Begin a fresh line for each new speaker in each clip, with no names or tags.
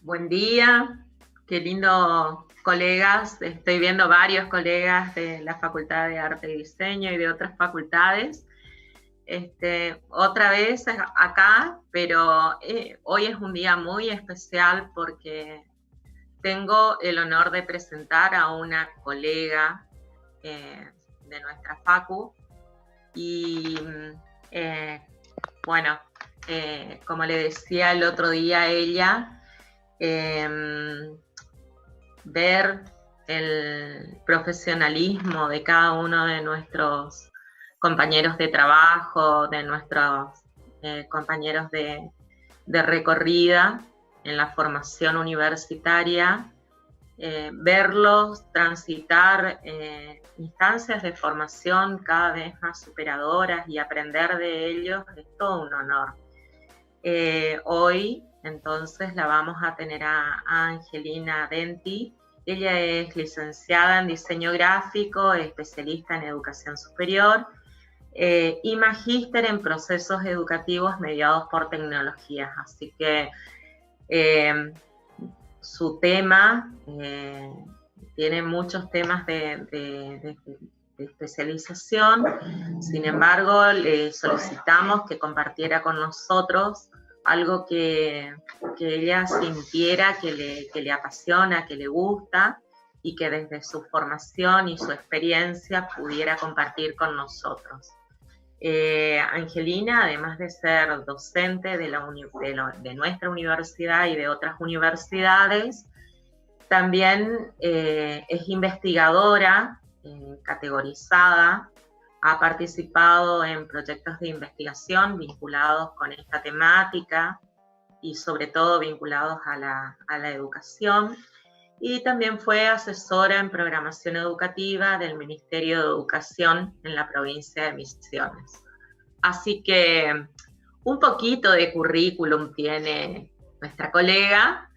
Buen día, qué lindo colegas, estoy viendo varios colegas de la Facultad de Arte y Diseño y de otras facultades. Otra vez acá, pero hoy es un día muy especial porque tengo el honor de presentar a una colega de nuestra facu y bueno, como le decía el otro día a ella, ver el profesionalismo de cada uno de nuestros compañeros de trabajo, de nuestros compañeros de recorrida en la formación universitaria, verlos transitar instancias de formación cada vez más superadoras y aprender de ellos es todo un honor. Hoy entonces la vamos a tener a Angelina Denti. Ella es licenciada en diseño gráfico, especialista en educación superior y magíster en procesos educativos mediados por tecnologías. Así que su tema tiene muchos temas de especialización. Sin embargo, le solicitamos que compartiera con nosotros algo que ella sintiera que le apasiona, que le gusta y que desde su formación y su experiencia pudiera compartir con nosotros. Angelina, además de ser docente de nuestra universidad y de otras universidades, también es investigadora categorizada, ha participado en proyectos de investigación vinculados con esta temática y sobre todo vinculados a la educación, y también fue asesora en programación educativa del Ministerio de Educación en la provincia de Misiones. Así que un poquito de currículum tiene nuestra colega.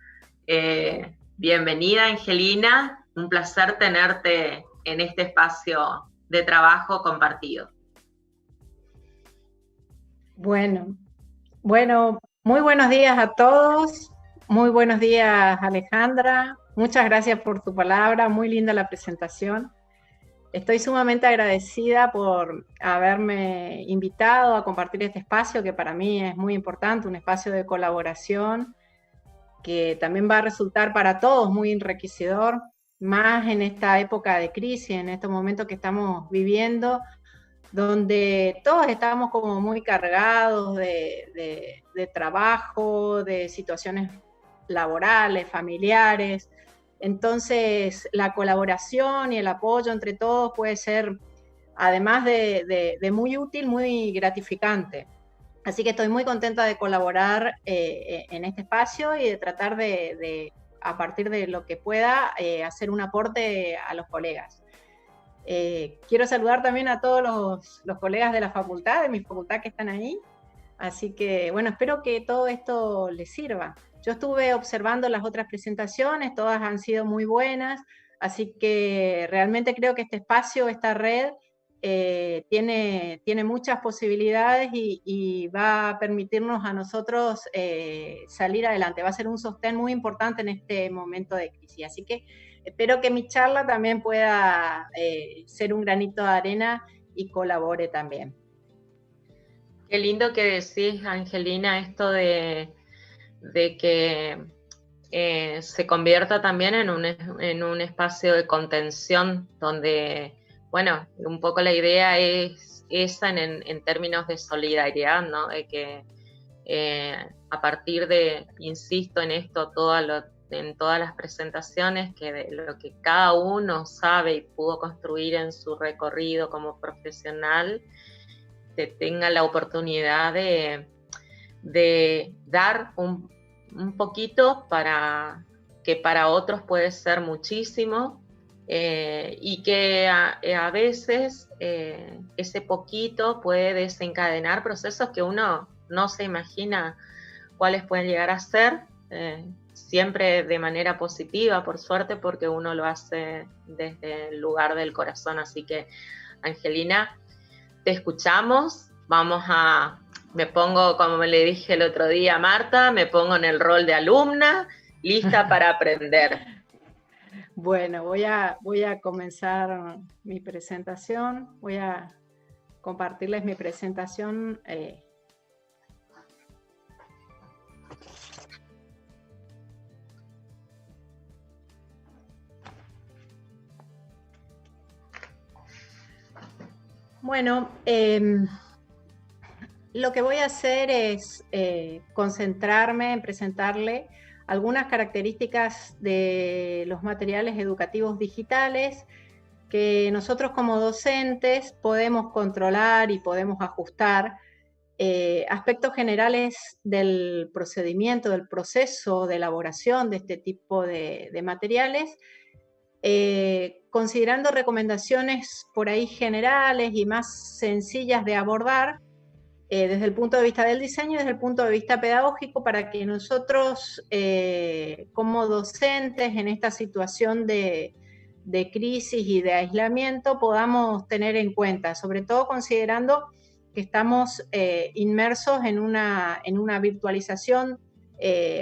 Bienvenida, Angelina, un placer tenerte en este espacio de trabajo compartido.
Bueno, muy buenos días a todos, muy buenos días, Alejandra, muchas gracias por tu palabra, muy linda la presentación. Estoy sumamente agradecida por haberme invitado a compartir este espacio que para mí es muy importante, un espacio de colaboración que también va a resultar para todos muy enriquecedor, más en esta época de crisis, en estos momentos que estamos viviendo, donde todos estamos como muy cargados de trabajo, de situaciones laborales, familiares. Entonces, la colaboración y el apoyo entre todos puede ser, además de muy útil, muy gratificante. Así que estoy muy contenta de colaborar en este espacio y de tratar a partir de lo que pueda, hacer un aporte a los colegas. Quiero saludar también a todos los colegas de la facultad, de mi facultad que están ahí. Así que, bueno, espero que todo esto les sirva. Yo estuve observando las otras presentaciones, todas han sido muy buenas, así que realmente creo que este espacio, esta red, tiene muchas posibilidades y va a permitirnos a nosotros salir adelante. Va a ser un sostén muy importante en este momento de crisis. Así que espero que mi charla también pueda ser un granito de arena y colabore también.
Qué lindo que decís, Angelina, esto de que se convierta también en un espacio de contención donde, bueno, un poco la idea es esa en términos de solidaridad, ¿no? De que a partir de, insisto en esto, en todas las presentaciones, que de lo que cada uno sabe y pudo construir en su recorrido como profesional, te tenga la oportunidad de dar un poquito para que para otros puede ser muchísimo, y que a veces ese poquito puede desencadenar procesos que uno no se imagina cuáles pueden llegar a ser, siempre de manera positiva, por suerte, porque uno lo hace desde el lugar del corazón. Así que, Angelina, te escuchamos. Me pongo, como le dije el otro día a Marta, me pongo en el rol de alumna, lista para aprender.
Bueno, voy a comenzar mi presentación. Voy a compartirles mi presentación. Bueno, lo que voy a hacer es concentrarme en presentarle algunas características de los materiales educativos digitales que nosotros como docentes podemos controlar y podemos ajustar, aspectos generales del procedimiento, del proceso de elaboración de este tipo de materiales, considerando recomendaciones por ahí generales y más sencillas de abordar, desde el punto de vista del diseño y desde el punto de vista pedagógico, para que nosotros, como docentes en esta situación de crisis y de aislamiento, podamos tener en cuenta, sobre todo considerando que estamos inmersos en una virtualización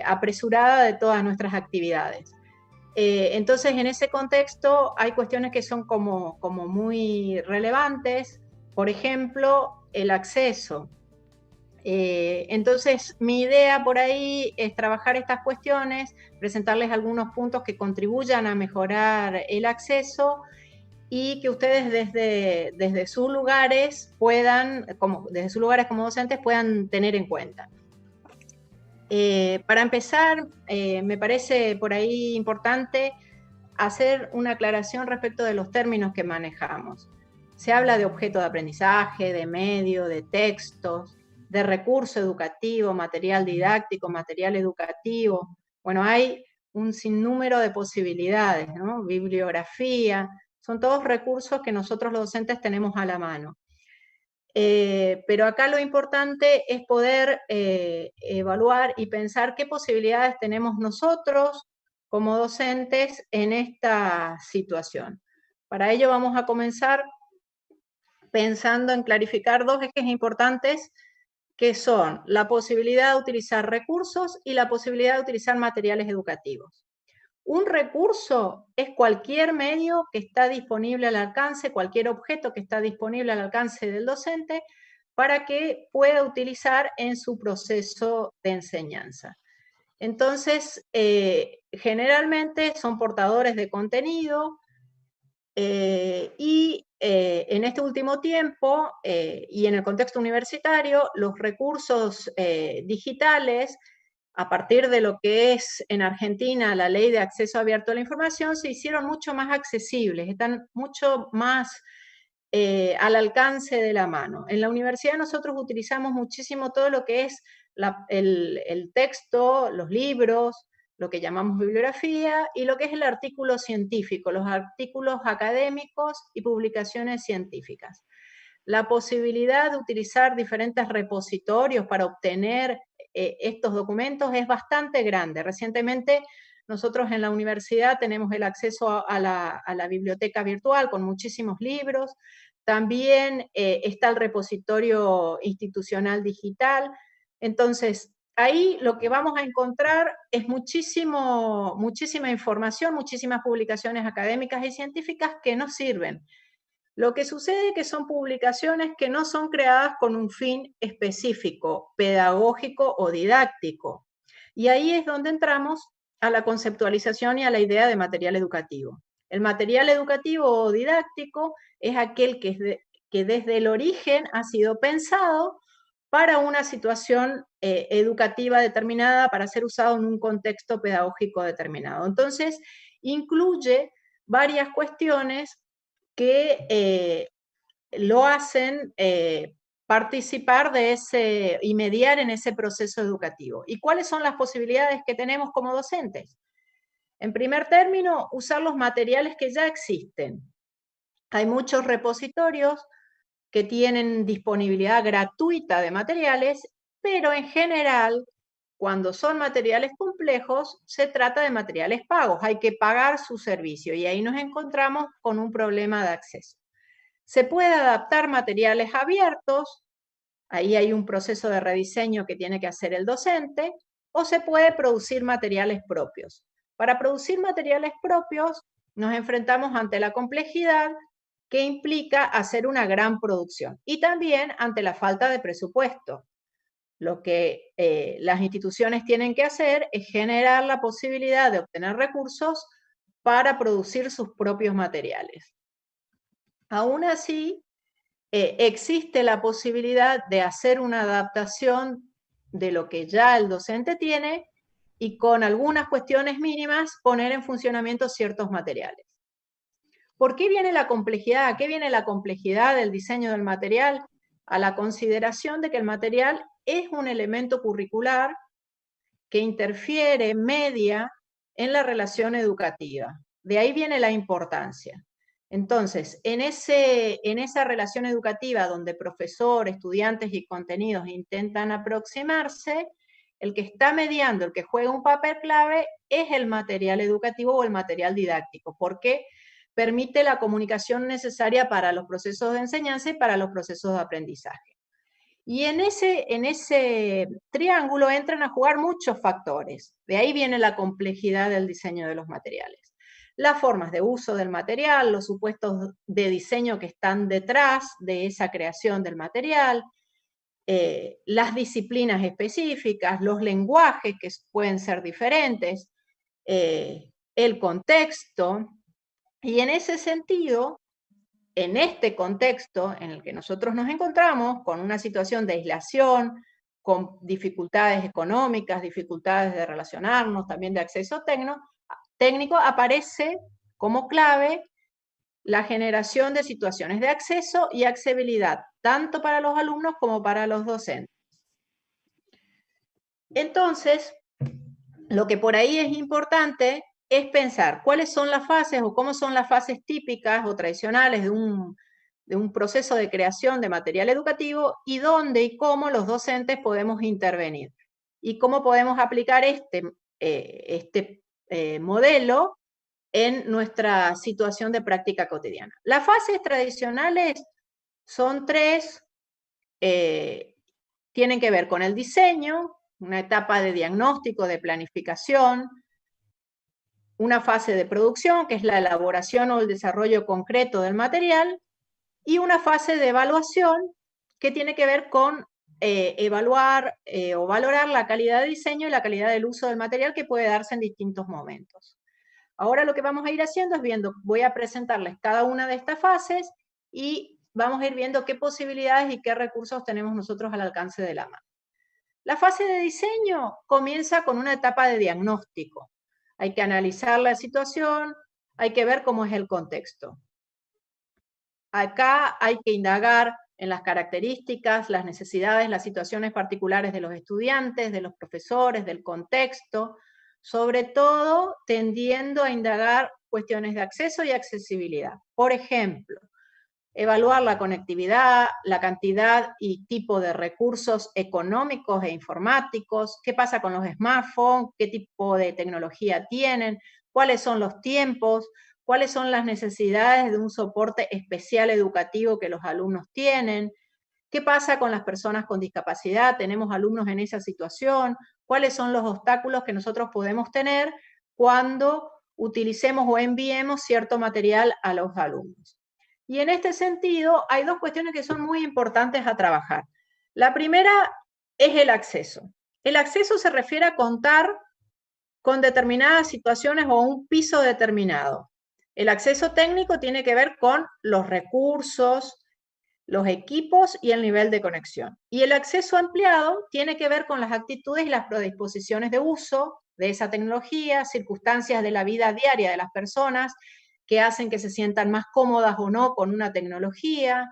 apresurada de todas nuestras actividades. Entonces, en ese contexto hay cuestiones que son como muy relevantes. Por ejemplo, el acceso. Entonces, mi idea por ahí es trabajar estas cuestiones, presentarles algunos puntos que contribuyan a mejorar el acceso y que ustedes desde sus lugares desde sus lugares como docentes puedan tener en cuenta. Para empezar, me parece por ahí importante hacer una aclaración respecto de los términos que manejamos. Se habla de objeto de aprendizaje, de medio, de textos, de recurso educativo, material didáctico, material educativo. Bueno, hay un sinnúmero de posibilidades, ¿no? Bibliografía, son todos recursos que nosotros los docentes tenemos a la mano. Pero acá lo importante es poder evaluar y pensar qué posibilidades tenemos nosotros como docentes en esta situación. Para ello vamos a comenzar pensando en clarificar dos ejes importantes, que son la posibilidad de utilizar recursos y la posibilidad de utilizar materiales educativos. Un recurso es cualquier medio que está disponible al alcance, cualquier objeto que está disponible al alcance del docente para que pueda utilizar en su proceso de enseñanza. Entonces, generalmente son portadores de contenido, y en este último tiempo, y en el contexto universitario, los recursos digitales, a partir de lo que es en Argentina la ley de acceso abierto a la información, se hicieron mucho más accesibles, están mucho más al alcance de la mano. En la universidad nosotros utilizamos muchísimo todo lo que es el texto, los libros, lo que llamamos bibliografía, y lo que es el artículo científico, los artículos académicos y publicaciones científicas. La posibilidad de utilizar diferentes repositorios para obtener estos documentos es bastante grande. Recientemente nosotros en la universidad tenemos el acceso a la biblioteca virtual con muchísimos libros. También está el repositorio institucional digital. Entonces, ahí lo que vamos a encontrar es muchísima información, muchísimas publicaciones académicas y científicas que nos sirven. Lo que sucede es que son publicaciones que no son creadas con un fin específico, pedagógico o didáctico. Y ahí es donde entramos a la conceptualización y a la idea de material educativo. El material educativo o didáctico es aquel que desde el origen ha sido pensado para una situación educativa determinada, para ser usado en un contexto pedagógico determinado. Entonces, incluye varias cuestiones que lo hacen participar de ese y mediar en ese proceso educativo. ¿Y cuáles son las posibilidades que tenemos como docentes? En primer término, usar los materiales que ya existen. Hay muchos repositorios que tienen disponibilidad gratuita de materiales, pero en general, cuando son materiales complejos, se trata de materiales pagos. Hay que pagar su servicio y ahí nos encontramos con un problema de acceso. Se puede adaptar materiales abiertos, ahí hay un proceso de rediseño que tiene que hacer el docente, o se puede producir materiales propios. Para producir materiales propios nos enfrentamos ante la complejidad que implica hacer una gran producción y también ante la falta de presupuesto. Lo que las instituciones tienen que hacer es generar la posibilidad de obtener recursos para producir sus propios materiales. Aún así, existe la posibilidad de hacer una adaptación de lo que ya el docente tiene y con algunas cuestiones mínimas poner en funcionamiento ciertos materiales. ¿Por qué viene la complejidad? ¿A qué viene la complejidad del diseño del material? A la consideración de que el material es un elemento curricular que interfiere, media en la relación educativa. De ahí viene la importancia. Entonces, en esa relación educativa donde profesor, estudiantes y contenidos intentan aproximarse, el que está mediando, el que juega un papel clave es el material educativo o el material didáctico, porque permite la comunicación necesaria para los procesos de enseñanza y para los procesos de aprendizaje. Y en ese triángulo entran a jugar muchos factores. De ahí viene la complejidad del diseño de los materiales. Las formas de uso del material, los supuestos de diseño que están detrás de esa creación del material, las disciplinas específicas, los lenguajes que pueden ser diferentes, el contexto. Y en ese sentido, en este contexto en el que nosotros nos encontramos, con una situación de aislación, con dificultades económicas, dificultades de relacionarnos, también de acceso técnico, aparece como clave la generación de situaciones de acceso y accesibilidad, tanto para los alumnos como para los docentes. Entonces, lo que por ahí es importante es pensar cuáles son las fases o cómo son las fases típicas o tradicionales de un proceso de creación de material educativo y dónde y cómo los docentes podemos intervenir y cómo podemos aplicar este modelo en nuestra situación de práctica cotidiana. Las fases tradicionales son tres, tienen que ver con el diseño, una etapa de diagnóstico, de planificación, una fase de producción, que es la elaboración o el desarrollo concreto del material, y una fase de evaluación, que tiene que ver con evaluar o valorar la calidad de diseño y la calidad del uso del material que puede darse en distintos momentos. Ahora lo que vamos a ir haciendo es voy a presentarles cada una de estas fases y vamos a ir viendo qué posibilidades y qué recursos tenemos nosotros al alcance de la mano. La fase de diseño comienza con una etapa de diagnóstico. Hay que analizar la situación, hay que ver cómo es el contexto. Acá hay que indagar en las características, las necesidades, las situaciones particulares de los estudiantes, de los profesores, del contexto, sobre todo tendiendo a indagar cuestiones de acceso y accesibilidad. Por ejemplo, evaluar la conectividad, la cantidad y tipo de recursos económicos e informáticos, qué pasa con los smartphones, qué tipo de tecnología tienen, cuáles son los tiempos, cuáles son las necesidades de un soporte especial educativo que los alumnos tienen, qué pasa con las personas con discapacidad, tenemos alumnos en esa situación, cuáles son los obstáculos que nosotros podemos tener cuando utilicemos o enviemos cierto material a los alumnos. Y en este sentido, hay dos cuestiones que son muy importantes a trabajar. La primera es el acceso. El acceso se refiere a contar con determinadas situaciones o un piso determinado. El acceso técnico tiene que ver con los recursos, los equipos y el nivel de conexión. Y el acceso ampliado tiene que ver con las actitudes y las predisposiciones de uso de esa tecnología, circunstancias de la vida diaria de las personas que hacen que se sientan más cómodas o no con una tecnología,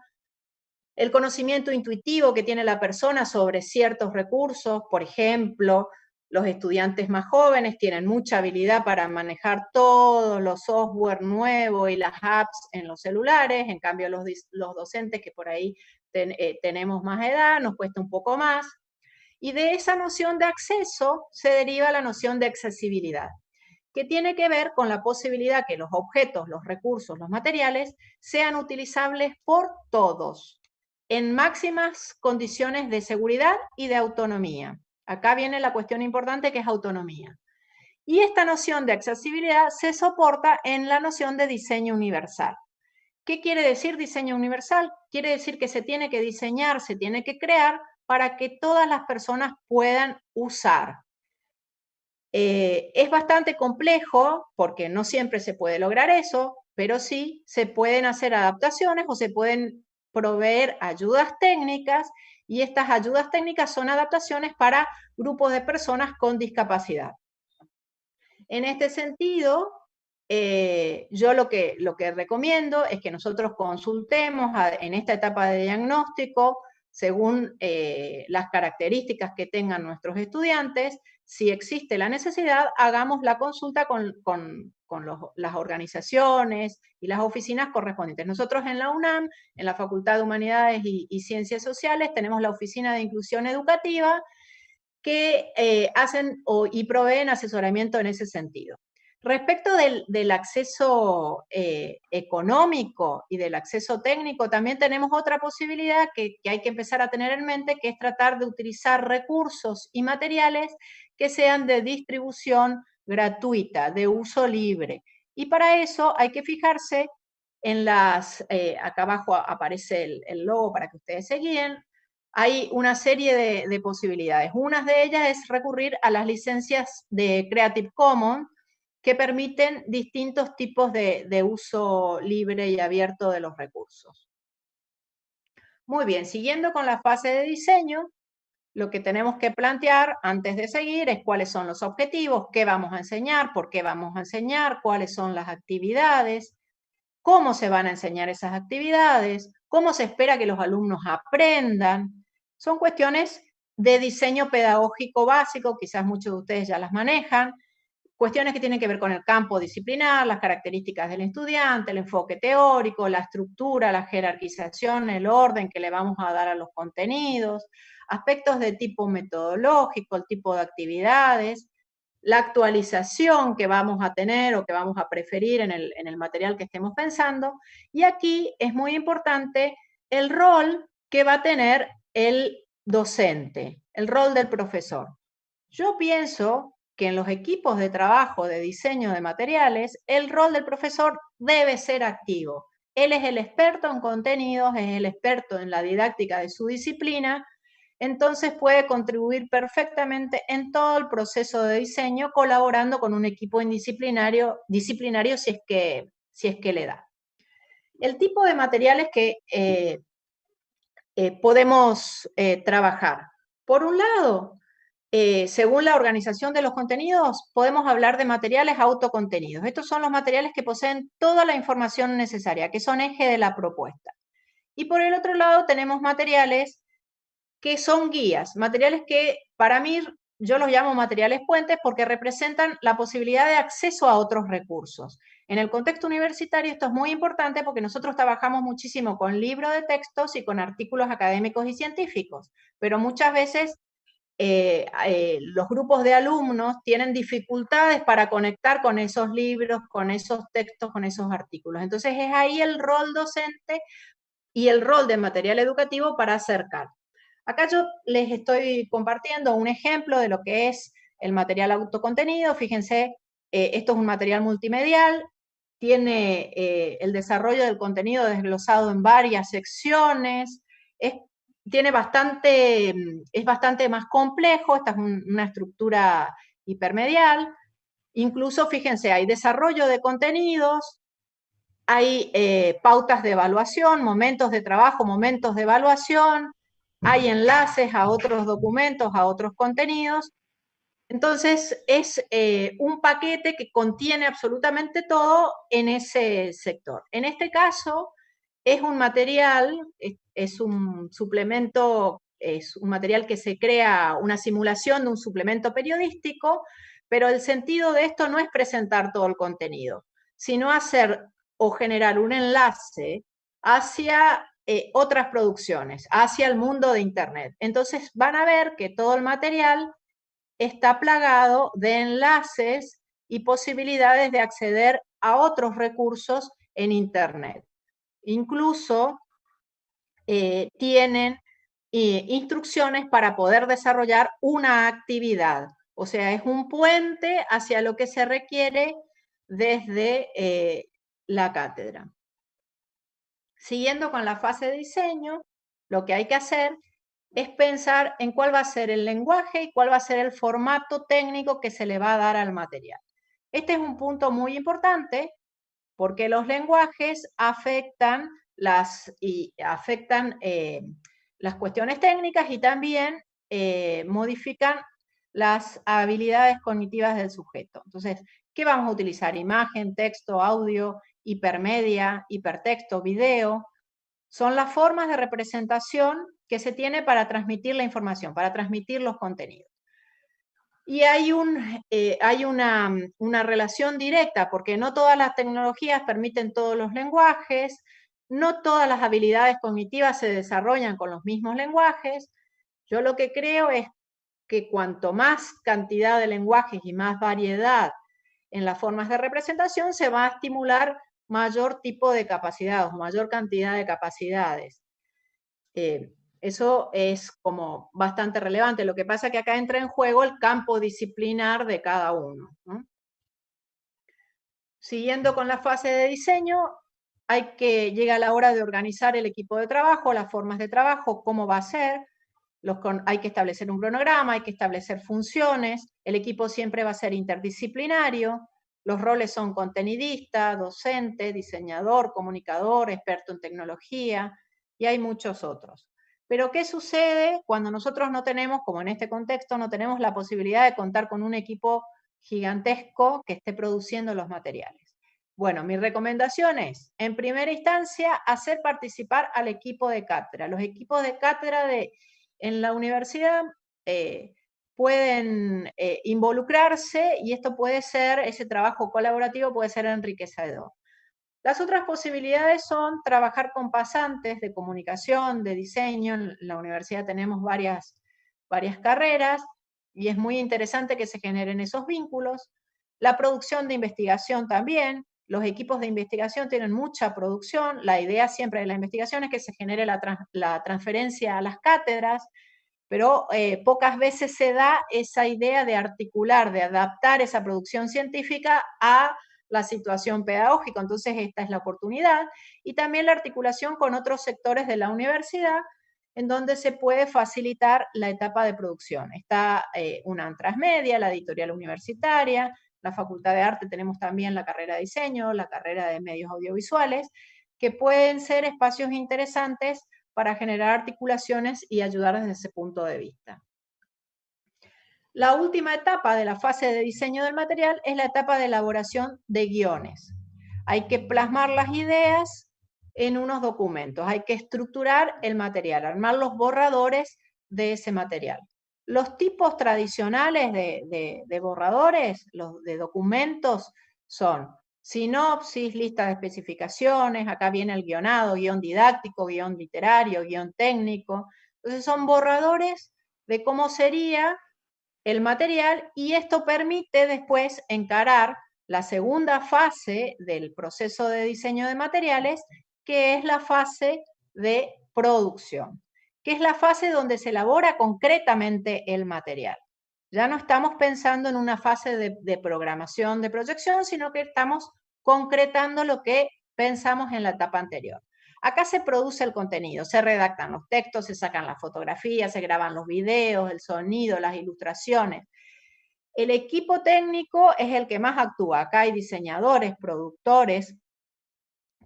el conocimiento intuitivo que tiene la persona sobre ciertos recursos, por ejemplo, los estudiantes más jóvenes tienen mucha habilidad para manejar todos los software nuevos y las apps en los celulares, en cambio los docentes que por ahí tenemos más edad, nos cuesta un poco más. Y de esa noción de acceso se deriva la noción de accesibilidad, que tiene que ver con la posibilidad que los objetos, los recursos, los materiales sean utilizables por todos, en máximas condiciones de seguridad y de autonomía. Acá viene la cuestión importante que es autonomía. Y esta noción de accesibilidad se soporta en la noción de diseño universal. ¿Qué quiere decir diseño universal? Quiere decir que se tiene que diseñar, se tiene que crear para que todas las personas puedan usar. Es bastante complejo porque no siempre se puede lograr eso, pero sí se pueden hacer adaptaciones o se pueden proveer ayudas técnicas, y estas ayudas técnicas son adaptaciones para grupos de personas con discapacidad. En este sentido, yo lo que recomiendo es que nosotros consultemos en esta etapa de diagnóstico, según las características que tengan nuestros estudiantes. Si existe la necesidad, hagamos la consulta con las organizaciones y las oficinas correspondientes. Nosotros en la UNAM, en la Facultad de Humanidades y Ciencias Sociales, tenemos la Oficina de Inclusión Educativa, que hacen y proveen asesoramiento en ese sentido. Respecto del acceso económico y del acceso técnico, también tenemos otra posibilidad que hay que empezar a tener en mente, que es tratar de utilizar recursos y materiales que sean de distribución gratuita, de uso libre. Y para eso hay que fijarse en acá abajo aparece el logo para que ustedes se guíen. Hay una serie de posibilidades. Una de ellas es recurrir a las licencias de Creative Commons, que permiten distintos tipos de uso libre y abierto de los recursos. Muy bien, siguiendo con la fase de diseño, lo que tenemos que plantear antes de seguir es cuáles son los objetivos, qué vamos a enseñar, por qué vamos a enseñar, cuáles son las actividades, cómo se van a enseñar esas actividades, cómo se espera que los alumnos aprendan. Son cuestiones de diseño pedagógico básico, quizás muchos de ustedes ya las manejan, cuestiones que tienen que ver con el campo disciplinar, las características del estudiante, el enfoque teórico, la estructura, la jerarquización, el orden que le vamos a dar a los contenidos, aspectos de tipo metodológico, el tipo de actividades, la actualización que vamos a tener o que vamos a preferir en el material que estemos pensando. Y aquí es muy importante el rol que va a tener el docente, el rol del profesor. Yo pienso que en los equipos de trabajo de diseño de materiales, el rol del profesor debe ser activo. Él es el experto en contenidos, es el experto en la didáctica de su disciplina, entonces puede contribuir perfectamente en todo el proceso de diseño, colaborando con un equipo disciplinario si es que le da. El tipo de materiales que podemos trabajar. Por un lado, según la organización de los contenidos, podemos hablar de materiales autocontenidos. Estos son los materiales que poseen toda la información necesaria, que son eje de la propuesta. Y por el otro lado tenemos materiales que son guías, materiales que para mí yo los llamo materiales puentes porque representan la posibilidad de acceso a otros recursos. En el contexto universitario esto es muy importante porque nosotros trabajamos muchísimo con libros de textos y con artículos académicos y científicos, pero muchas veces los grupos de alumnos tienen dificultades para conectar con esos libros, con esos textos, con esos artículos. Entonces es ahí el rol docente y el rol de material educativo para acercar. Acá yo les estoy compartiendo un ejemplo de lo que es el material autocontenido. Fíjense, esto es un material multimedial, tiene el desarrollo del contenido desglosado en varias secciones, es bastante más complejo, esta es una estructura hipermedial. Incluso, fíjense, hay desarrollo de contenidos, hay pautas de evaluación, momentos de trabajo, momentos de evaluación, hay enlaces a otros documentos, a otros contenidos. Entonces, es un paquete que contiene absolutamente todo en ese sector. En este caso, es un material, es un suplemento, es un material que se crea una simulación de un suplemento periodístico, pero el sentido de esto no es presentar todo el contenido, sino hacer o generar un enlace hacia otras producciones, hacia el mundo de Internet. Entonces van a ver que todo el material está plagado de enlaces y posibilidades de acceder a otros recursos en Internet. Incluso tienen instrucciones para poder desarrollar una actividad. O sea, es un puente hacia lo que se requiere desde la cátedra. Siguiendo con la fase de diseño, lo que hay que hacer es pensar en cuál va a ser el lenguaje y cuál va a ser el formato técnico que se le va a dar al material. Este es un punto muy importante porque los lenguajes afectan las cuestiones técnicas y también modifican las habilidades cognitivas del sujeto. Entonces, ¿qué vamos a utilizar? Imagen, texto, audio, hipermedia, hipertexto, video. Son las formas de representación que se tiene para transmitir la información, para transmitir los contenidos. Y hay una relación directa, porque no todas las tecnologías permiten todos los lenguajes, no todas las habilidades cognitivas se desarrollan con los mismos lenguajes. Yo lo que creo es que cuanto más cantidad de lenguajes y más variedad en las formas de representación, se va a estimular mayor tipo de capacidades, mayor cantidad de capacidades. Eso es como bastante relevante. Lo que pasa es que acá entra en juego el campo disciplinar de cada uno, ¿no? Siguiendo con la fase de diseño, llega la hora de organizar el equipo de trabajo, las formas de trabajo, cómo va a ser. Hay que establecer un cronograma, hay que establecer funciones. El equipo siempre va a ser interdisciplinario. Los roles son contenidista, docente, diseñador, comunicador, experto en tecnología, y hay muchos otros. Pero ¿qué sucede cuando nosotros no tenemos, como en este contexto, no tenemos la posibilidad de contar con un equipo gigantesco que esté produciendo los materiales? Bueno, mi recomendación es, en primera instancia, hacer participar al equipo de cátedra. Los equipos de cátedra en la universidad pueden involucrarse y esto puede ser, ese trabajo colaborativo puede ser enriquecedor. Las otras posibilidades son trabajar con pasantes de comunicación, de diseño. En la universidad tenemos varias carreras y es muy interesante que se generen esos vínculos. La producción de investigación también. Los equipos de investigación tienen mucha producción. La idea siempre de la investigación es que se genere la transferencia a las cátedras, pero pocas veces se da esa idea de articular, de adaptar esa producción científica a la situación pedagógica. Entonces, esta es la oportunidad. Y también la articulación con otros sectores de la universidad, en donde se puede facilitar la etapa de producción. Está una transmedia, la editorial universitaria, la Facultad de Arte, tenemos también la carrera de diseño, la carrera de medios audiovisuales, que pueden ser espacios interesantes para generar articulaciones y ayudar desde ese punto de vista. La última etapa de la fase de diseño del material es la etapa de elaboración de guiones. Hay que plasmar las ideas en unos documentos, hay que estructurar el material, armar los borradores de ese material. Los tipos tradicionales de borradores, los de documentos, son sinopsis, lista de especificaciones, acá viene el guionado, guión didáctico, guión literario, guión técnico. Entonces son borradores de cómo sería el material y esto permite después encarar la segunda fase del proceso de diseño de materiales, que es la fase de producción, que es la fase donde se elabora concretamente el material. Ya no estamos pensando en una fase de programación, de proyección, sino que estamos concretando lo que pensamos en la etapa anterior. Acá se produce el contenido, se redactan los textos, se sacan las fotografías, se graban los videos, el sonido, las ilustraciones. El equipo técnico es el que más actúa. Acá hay diseñadores, productores,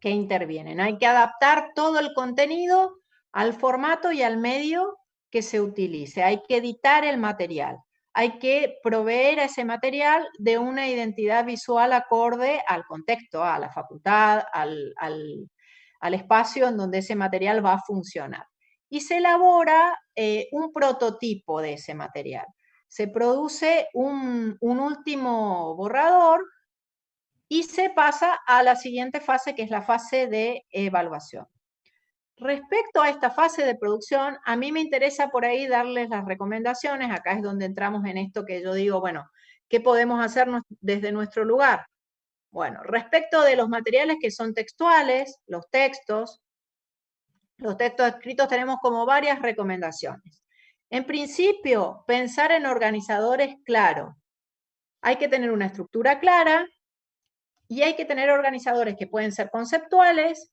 que intervienen. Hay que adaptar todo el contenido al formato y al medio que se utilice. Hay que editar el material. Hay que proveer a ese material de una identidad visual acorde al contexto, a la facultad, al espacio en donde ese material va a funcionar. Y se elabora un prototipo de ese material. Se produce un último borrador y se pasa a la siguiente fase, que es la fase de evaluación. Respecto a esta fase de producción, a mí me interesa por ahí darles las recomendaciones. Acá es donde entramos en esto que yo digo, bueno, ¿qué podemos hacer desde nuestro lugar? Bueno, respecto de los materiales que son textuales, los textos escritos tenemos como varias recomendaciones. En principio, pensar en organizadores claros. Hay que tener una estructura clara y hay que tener organizadores que pueden ser conceptuales,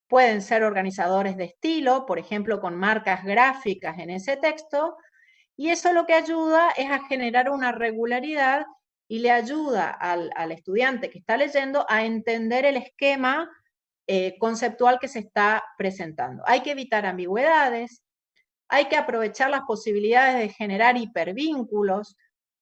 pueden ser organizadores de estilo, por ejemplo, con marcas gráficas en ese texto, y eso lo que ayuda es a generar una regularidad y le ayuda al estudiante que está leyendo a entender el esquema conceptual que se está presentando. Hay que evitar ambigüedades, hay que aprovechar las posibilidades de generar hipervínculos.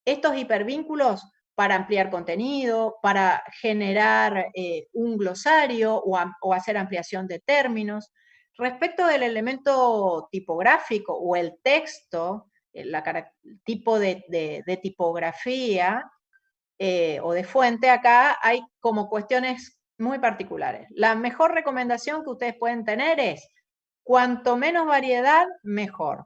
Estos hipervínculos para ampliar contenido, para generar un glosario o hacer ampliación de términos. Respecto del elemento tipográfico o el texto, el tipo de tipografía o de fuente, acá hay como cuestiones muy particulares. La mejor recomendación que ustedes pueden tener es, cuanto menos variedad, mejor.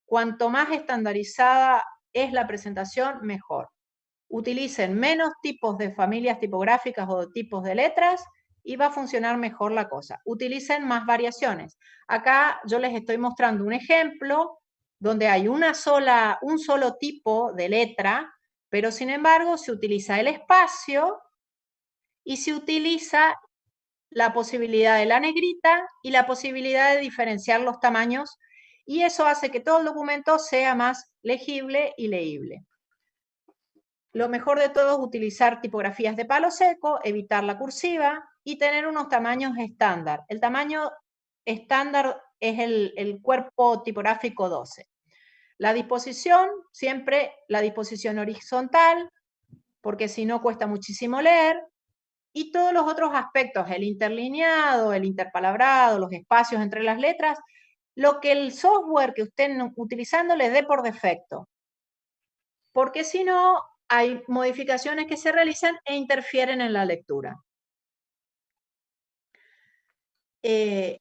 Cuanto más estandarizada es la presentación, mejor. Utilicen menos tipos de familias tipográficas o tipos de letras y va a funcionar mejor la cosa. Utilicen más variaciones. Acá yo les estoy mostrando un ejemplo donde hay un solo tipo de letra, pero sin embargo se utiliza el espacio y se utiliza la posibilidad de la negrita y la posibilidad de diferenciar los tamaños, y eso hace que todo el documento sea más legible y leíble. Lo mejor de todo es utilizar tipografías de palo seco, evitar la cursiva y tener unos tamaños estándar. El tamaño estándar es el cuerpo tipográfico 12. La disposición, siempre la disposición horizontal, porque si no cuesta muchísimo leer. Y todos los otros aspectos, el interlineado, el interpalabrado, los espacios entre las letras, lo que el software que estén utilizando les dé por defecto. Porque si no, hay modificaciones que se realizan e interfieren en la lectura.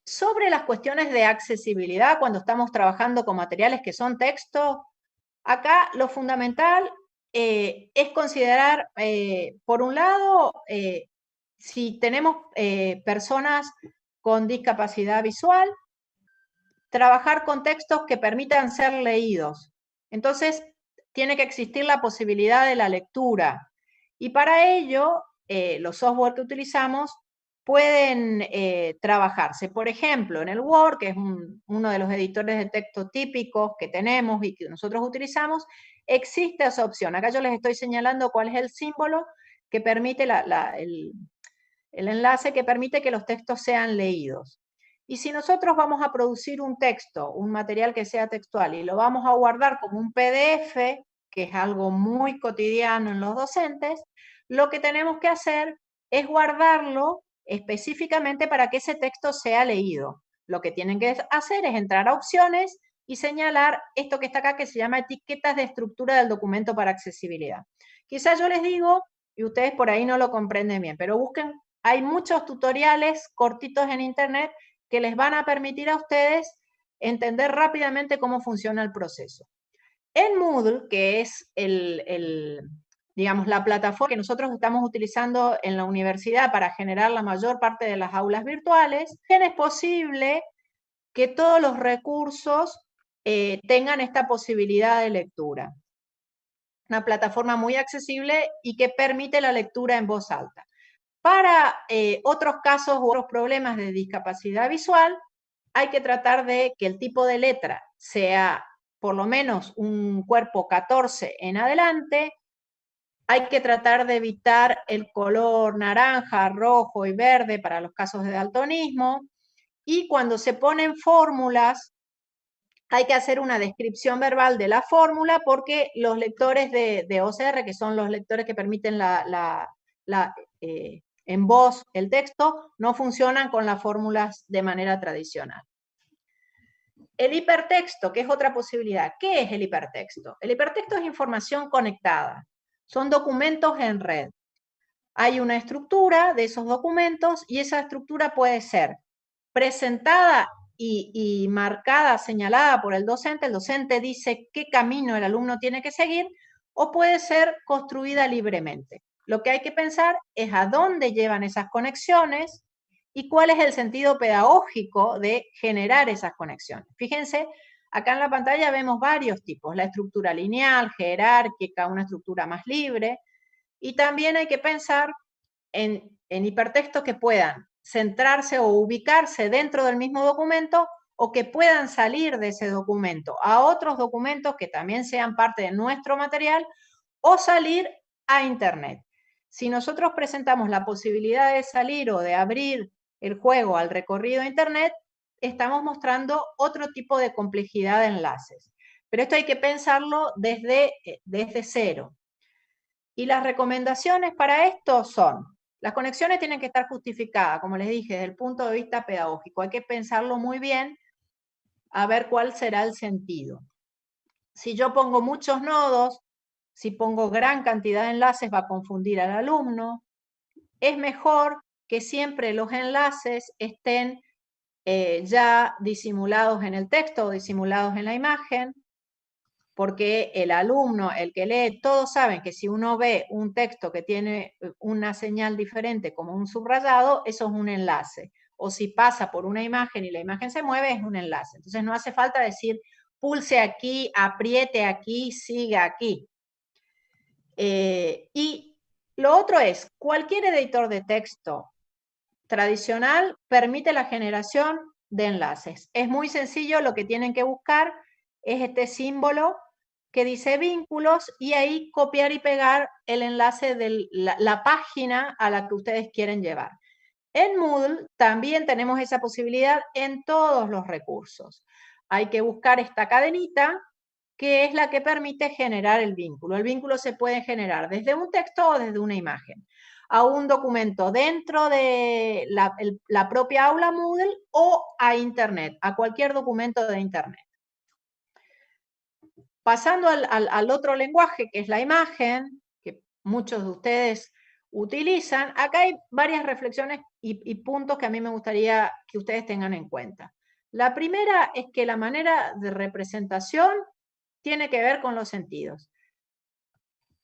Sobre las cuestiones de accesibilidad, cuando estamos trabajando con materiales que son texto, acá lo fundamental es considerar, por un lado, si tenemos personas con discapacidad visual, trabajar con textos que permitan ser leídos. Entonces, tiene que existir la posibilidad de la lectura. Y para ello, los software que utilizamos pueden trabajarse. Por ejemplo, en el Word, que es uno de los editores de texto típicos que tenemos y que nosotros utilizamos, existe esa opción. Acá yo les estoy señalando cuál es el símbolo que permite el enlace que permite que los textos sean leídos. Y si nosotros vamos a producir un texto, un material que sea textual, y lo vamos a guardar como un PDF, que es algo muy cotidiano en los docentes, lo que tenemos que hacer es guardarlo específicamente para que ese texto sea leído. Lo que tienen que hacer es entrar a opciones y señalar esto que está acá, que se llama etiquetas de estructura del documento para accesibilidad. Quizás yo les digo, y ustedes por ahí no lo comprenden bien, pero busquen, hay muchos tutoriales cortitos en internet que les van a permitir a ustedes entender rápidamente cómo funciona el proceso. En Moodle, que es digamos, la plataforma que nosotros estamos utilizando en la universidad para generar la mayor parte de las aulas virtuales, es posible que todos los recursos tengan esta posibilidad de lectura. Una plataforma muy accesible y que permite la lectura en voz alta. Para otros casos u otros problemas de discapacidad visual, hay que tratar de que el tipo de letra sea por lo menos un cuerpo 14 en adelante, Hay que tratar de evitar el color naranja, rojo y verde para los casos de daltonismo. Y cuando se ponen fórmulas, hay que hacer una descripción verbal de la fórmula porque los lectores de OCR, que son los lectores que permiten en voz el texto, no funcionan con las fórmulas de manera tradicional. El hipertexto, que es otra posibilidad. ¿Qué es el hipertexto? El hipertexto es información conectada. Son documentos en red. Hay una estructura de esos documentos y esa estructura puede ser presentada y marcada, señalada por el docente dice qué camino el alumno tiene que seguir, o puede ser construida libremente. Lo que hay que pensar es a dónde llevan esas conexiones y cuál es el sentido pedagógico de generar esas conexiones. Fíjense, acá en la pantalla vemos varios tipos, la estructura lineal, jerárquica, una estructura más libre, y también hay que pensar en hipertextos que puedan centrarse o ubicarse dentro del mismo documento o que puedan salir de ese documento a otros documentos que también sean parte de nuestro material o salir a Internet. Si nosotros presentamos la posibilidad de salir o de abrir el juego al recorrido de Internet, estamos mostrando otro tipo de complejidad de enlaces. Pero esto hay que pensarlo desde cero. Y las recomendaciones para esto son: las conexiones tienen que estar justificadas, como les dije, desde el punto de vista pedagógico. Hay que pensarlo muy bien a ver cuál será el sentido. Si yo pongo muchos nodos, si pongo gran cantidad de enlaces, va a confundir al alumno. Es mejor que siempre los enlaces estén ya disimulados en el texto o disimulados en la imagen, porque el alumno, el que lee, todos saben que si uno ve un texto que tiene una señal diferente como un subrayado, eso es un enlace. O si pasa por una imagen y la imagen se mueve, es un enlace. Entonces no hace falta decir pulse aquí, apriete aquí, siga aquí. Y lo otro es, cualquier editor de texto tradicional permite la generación de enlaces. Es muy sencillo, lo que tienen que buscar es este símbolo que dice vínculos y ahí copiar y pegar el enlace de la página a la que ustedes quieren llevar. En Moodle también tenemos esa posibilidad en todos los recursos. Hay que buscar esta cadenita que es la que permite generar el vínculo. El vínculo se puede generar desde un texto o desde una imagen, a un documento dentro de la propia aula Moodle o a Internet, a cualquier documento de Internet. Pasando al otro lenguaje, que es la imagen, que muchos de ustedes utilizan, acá hay varias reflexiones y puntos que a mí me gustaría que ustedes tengan en cuenta. La primera es que la manera de representación tiene que ver con los sentidos.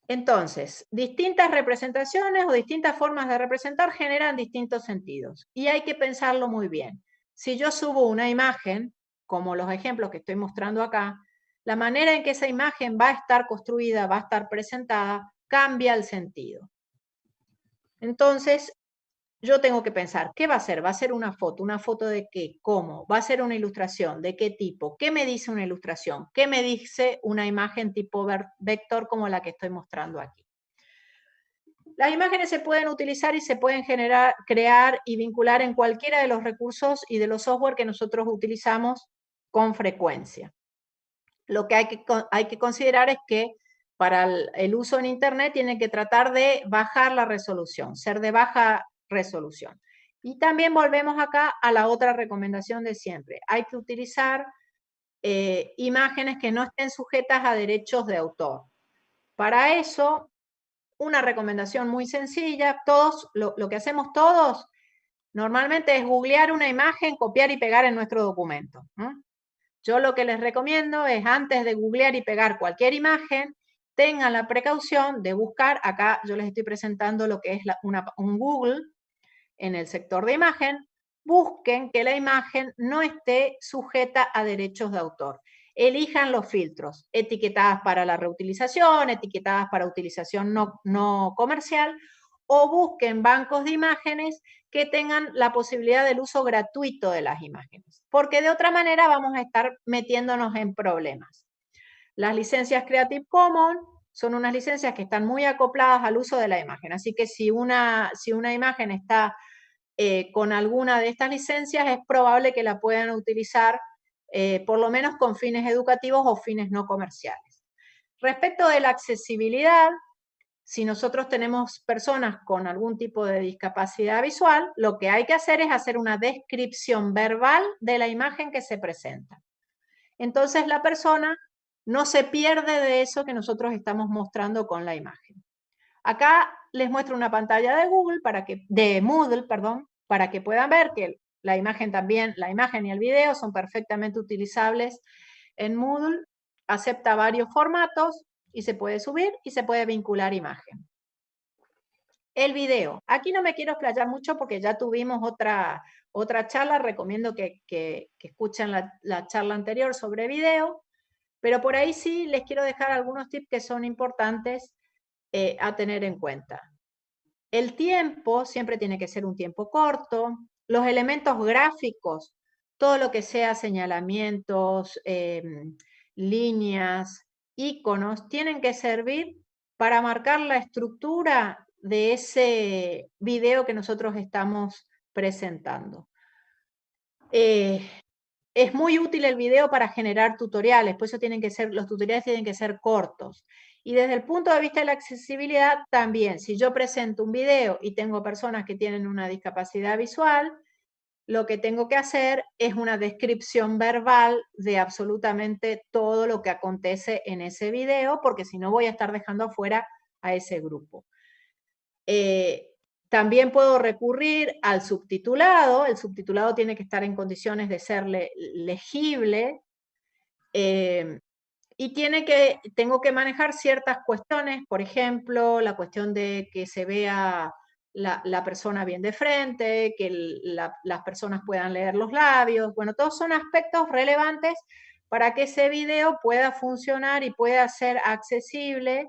Entonces, distintas representaciones o distintas formas de representar generan distintos sentidos y hay que pensarlo muy bien. Si yo subo una imagen, como los ejemplos que estoy mostrando acá, la manera en que esa imagen va a estar construida, va a estar presentada, cambia el sentido. Entonces, yo tengo que pensar, ¿qué va a ser? ¿Va a ser una foto de qué? ¿Cómo? ¿Va a ser una ilustración? ¿De qué tipo? ¿Qué me dice una ilustración? ¿Qué me dice una imagen tipo vector como la que estoy mostrando aquí? Las imágenes se pueden utilizar y se pueden generar, crear y vincular en cualquiera de los recursos y de los software que nosotros utilizamos con frecuencia. Lo que hay que considerar es que para el uso en Internet tienen que tratar de bajar la resolución, ser de baja resolución. Y también volvemos acá a la otra recomendación de siempre. Hay que utilizar imágenes que no estén sujetas a derechos de autor. Para eso, una recomendación muy sencilla, lo que hacemos todos normalmente es googlear una imagen, copiar y pegar en nuestro documento. Yo lo que les recomiendo es, antes de googlear y pegar cualquier imagen, tengan la precaución de buscar, acá yo les estoy presentando lo que es un Google en el sector de imagen, busquen que la imagen no esté sujeta a derechos de autor. Elijan los filtros, etiquetadas para la reutilización, etiquetadas para utilización no comercial, o busquen bancos de imágenes que tengan la posibilidad del uso gratuito de las imágenes, porque de otra manera vamos a estar metiéndonos en problemas. Las licencias Creative Commons son unas licencias que están muy acopladas al uso de la imagen. Así que si una imagen está con alguna de estas licencias, es probable que la puedan utilizar por lo menos con fines educativos o fines no comerciales. Respecto de la accesibilidad, si nosotros tenemos personas con algún tipo de discapacidad visual, lo que hay que hacer es hacer una descripción verbal de la imagen que se presenta. Entonces la persona no se pierde de eso que nosotros estamos mostrando con la imagen. Acá les muestro una pantalla de Moodle, para que puedan ver que la imagen y el video son perfectamente utilizables en Moodle, acepta varios formatos y se puede subir y se puede vincular imagen. El video. Aquí no me quiero explayar mucho porque ya tuvimos otra charla, recomiendo que escuchen la charla anterior sobre video, pero por ahí sí les quiero dejar algunos tips que son importantes a tener en cuenta. El tiempo siempre tiene que ser un tiempo corto. Los elementos gráficos, todo lo que sea señalamientos, líneas, iconos, tienen que servir para marcar la estructura de ese video que nosotros estamos presentando. Es muy útil el video para generar tutoriales, por eso los tutoriales tienen que ser cortos. Y desde el punto de vista de la accesibilidad también, si yo presento un video y tengo personas que tienen una discapacidad visual, lo que tengo que hacer es una descripción verbal de absolutamente todo lo que acontece en ese video, porque si no voy a estar dejando afuera a ese grupo. También puedo recurrir al subtitulado. El subtitulado tiene que estar en condiciones de ser legible. Y tengo que manejar ciertas cuestiones, por ejemplo, la cuestión de que se vea la persona bien de frente, que las personas puedan leer los labios. Bueno, todos son aspectos relevantes para que ese video pueda funcionar y pueda ser accesible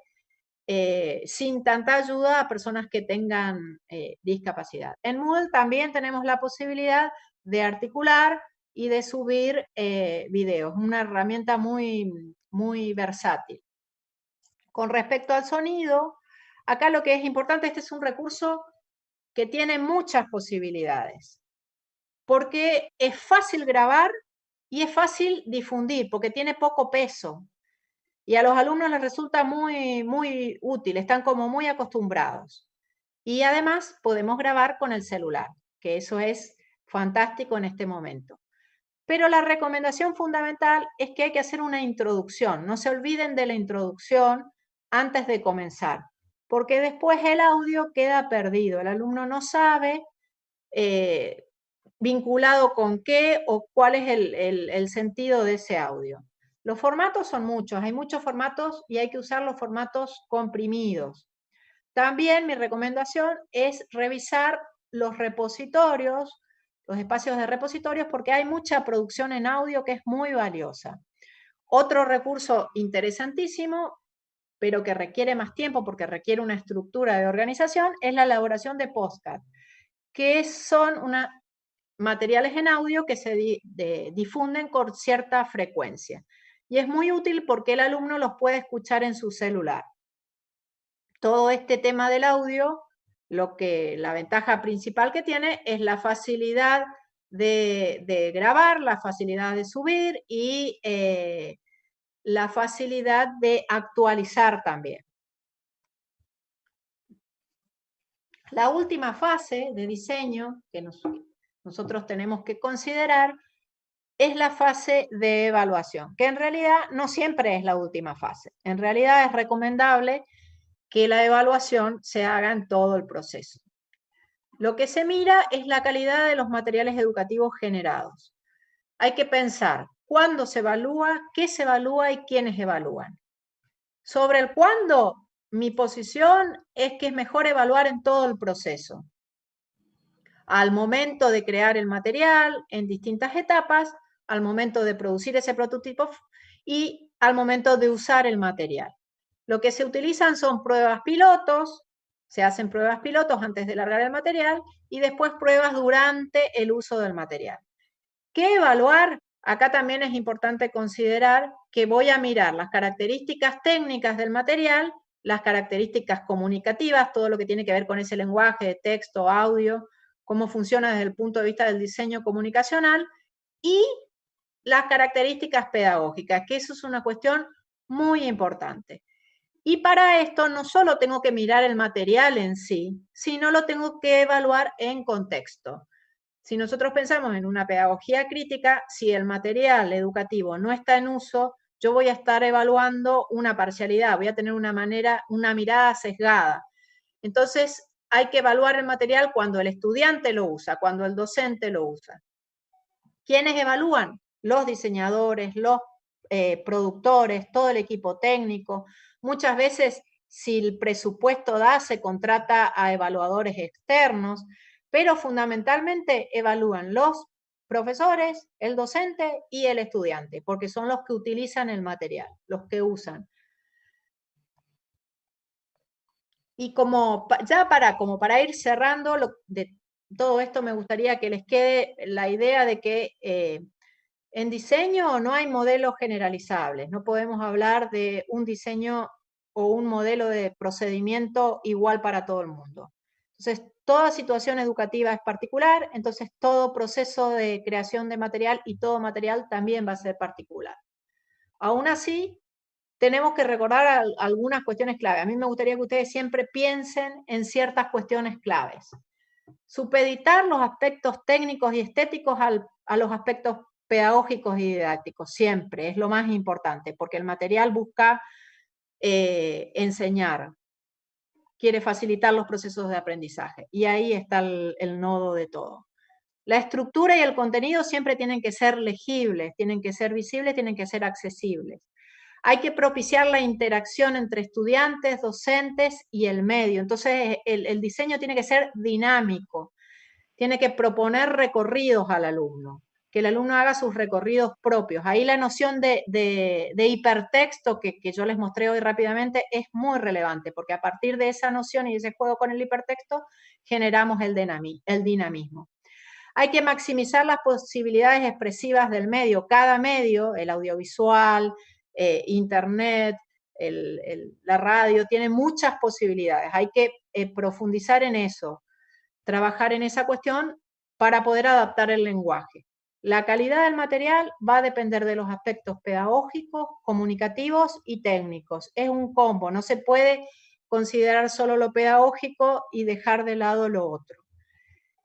sin tanta ayuda a personas que tengan discapacidad. En Moodle también tenemos la posibilidad de articular y de subir videos, una herramienta muy, muy versátil. Con respecto al sonido, acá lo que es importante, este es un recurso que tiene muchas posibilidades, porque es fácil grabar y es fácil difundir, porque tiene poco peso. Y a los alumnos les resulta muy, muy útil, están como muy acostumbrados. Y además podemos grabar con el celular, que eso es fantástico en este momento. Pero la recomendación fundamental es que hay que hacer una introducción. No se olviden de la introducción antes de comenzar, porque después el audio queda perdido. El alumno no sabe vinculado con qué o cuál es el sentido de ese audio. Los formatos son muchos, hay muchos formatos y hay que usar los formatos comprimidos. También mi recomendación es revisar los repositorios, los espacios de repositorios, porque hay mucha producción en audio que es muy valiosa. Otro recurso interesantísimo, pero que requiere más tiempo porque requiere una estructura de organización, es la elaboración de podcast, que son materiales en audio que se difunden con cierta frecuencia. Y es muy útil porque el alumno los puede escuchar en su celular. Todo este tema del audio, la ventaja principal que tiene es la facilidad de grabar, la facilidad de subir y la facilidad de actualizar también. La última fase de diseño que nosotros tenemos que considerar es la fase de evaluación, que en realidad no siempre es la última fase. En realidad es recomendable que la evaluación se haga en todo el proceso. Lo que se mira es la calidad de los materiales educativos generados. Hay que pensar cuándo se evalúa, qué se evalúa y quiénes evalúan. Sobre el cuándo, mi posición es que es mejor evaluar en todo el proceso. Al momento de crear el material, en distintas etapas, al momento de producir ese prototipo y al momento de usar el material. Lo que se utilizan son pruebas pilotos, se hacen pruebas pilotos antes de largar el material y después pruebas durante el uso del material. ¿Qué evaluar? acá también es importante considerar que voy a mirar las características técnicas del material, las características comunicativas, todo lo que tiene que ver con ese lenguaje de texto, audio, cómo funciona desde el punto de vista del diseño comunicacional, y las características pedagógicas, que eso es una cuestión muy importante. Y para esto no solo tengo que mirar el material en sí, sino lo tengo que evaluar en contexto. Si nosotros pensamos en una pedagogía crítica, si el material educativo no está en uso, yo voy a estar evaluando una parcialidad, voy a tener una mirada sesgada. Entonces, hay que evaluar el material cuando el estudiante lo usa, cuando el docente lo usa. ¿Quiénes evalúan? Los diseñadores, los productores, todo el equipo técnico. Muchas veces, si el presupuesto da, se contrata a evaluadores externos, pero fundamentalmente evalúan los profesores, el docente y el estudiante, porque son los que utilizan el material, los que usan. Y como para ir cerrando de todo esto, me gustaría que les quede la idea de que en diseño no hay modelos generalizables, no podemos hablar de un diseño o un modelo de procedimiento igual para todo el mundo. Entonces, toda situación educativa es particular, entonces todo proceso de creación de material y todo material también va a ser particular. Aún así, tenemos que recordar algunas cuestiones clave. A mí me gustaría que ustedes siempre piensen en ciertas cuestiones claves. Supeditar los aspectos técnicos y estéticos a los aspectos pedagógicos y didácticos, siempre, es lo más importante, porque el material busca enseñar, quiere facilitar los procesos de aprendizaje, y ahí está el nodo de todo. La estructura y el contenido siempre tienen que ser legibles, tienen que ser visibles, tienen que ser accesibles. Hay que propiciar la interacción entre estudiantes, docentes y el medio. Entonces, el diseño tiene que ser dinámico, tiene que proponer recorridos al alumno, que el alumno haga sus recorridos propios. Ahí la noción de hipertexto que yo les mostré hoy rápidamente es muy relevante, porque a partir de esa noción y ese juego con el hipertexto generamos el dinamismo. Hay que maximizar las posibilidades expresivas del medio. Cada medio, el audiovisual, internet, la radio, tiene muchas posibilidades. Hay que profundizar en eso, trabajar en esa cuestión para poder adaptar el lenguaje. La calidad del material va a depender de los aspectos pedagógicos, comunicativos y técnicos. Es un combo, no se puede considerar solo lo pedagógico y dejar de lado lo otro.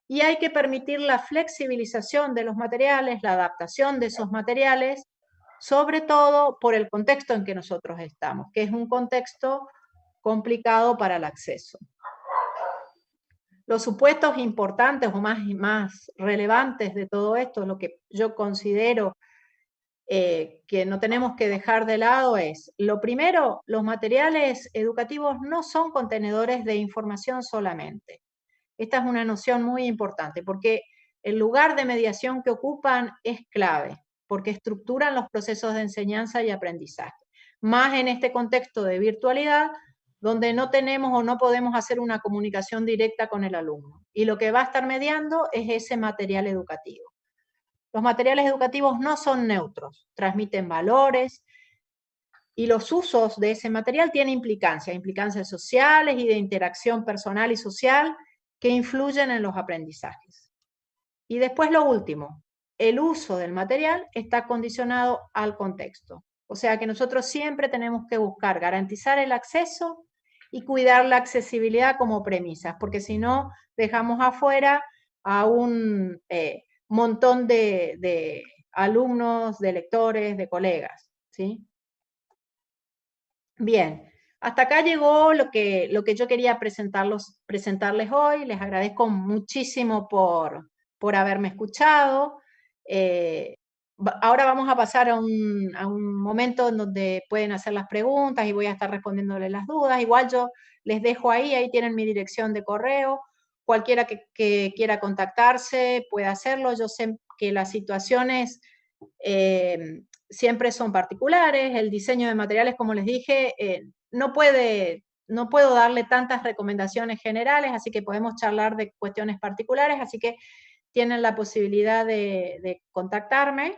Y hay que permitir la flexibilización de los materiales, la adaptación de esos materiales, sobre todo por el contexto en que nosotros estamos, que es un contexto complicado para el acceso. Los supuestos importantes o más relevantes de todo esto, lo que yo considero que no tenemos que dejar de lado es, lo primero, los materiales educativos no son contenedores de información solamente. Esta es una noción muy importante porque el lugar de mediación que ocupan es clave, porque estructuran los procesos de enseñanza y aprendizaje. Más en este contexto de virtualidad, donde no tenemos o no podemos hacer una comunicación directa con el alumno. Y lo que va a estar mediando es ese material educativo. Los materiales educativos no son neutros, transmiten valores, y los usos de ese material tienen implicancias sociales y de interacción personal y social que influyen en los aprendizajes. Y después lo último, el uso del material está condicionado al contexto. O sea que nosotros siempre tenemos que buscar garantizar el acceso y cuidar la accesibilidad como premisas, porque si no dejamos afuera a un montón de alumnos, de lectores, de colegas, ¿sí? Bien, hasta acá llegó lo que yo quería presentarles hoy. Les agradezco muchísimo por haberme escuchado. Ahora vamos a pasar a un momento en donde pueden hacer las preguntas y voy a estar respondiéndoles las dudas. Igual yo les dejo ahí tienen mi dirección de correo. Cualquiera que quiera contactarse puede hacerlo. Yo sé que las situaciones siempre son particulares, el diseño de materiales, como les dije, no puedo darle tantas recomendaciones generales, así que podemos charlar de cuestiones particulares, así que tienen la posibilidad de contactarme.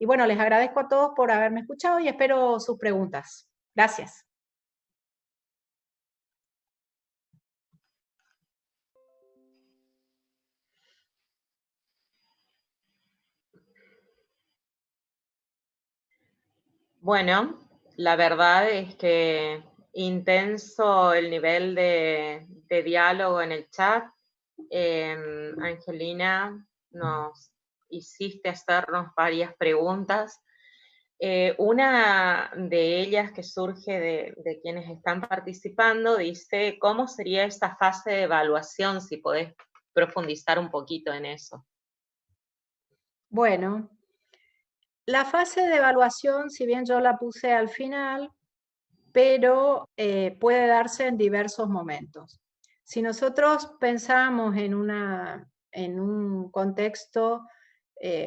Y bueno, les agradezco a todos por haberme escuchado y espero sus preguntas. Gracias.
Bueno, la verdad es que intenso el nivel de diálogo en el chat. Angelina, nos hiciste hacernos varias preguntas. Una de ellas que surge de quienes están participando dice, ¿cómo sería esa fase de evaluación? Si podés profundizar un poquito en eso.
Bueno, la fase de evaluación, si bien yo la puse al final, pero puede darse en diversos momentos. Si nosotros pensamos en un contexto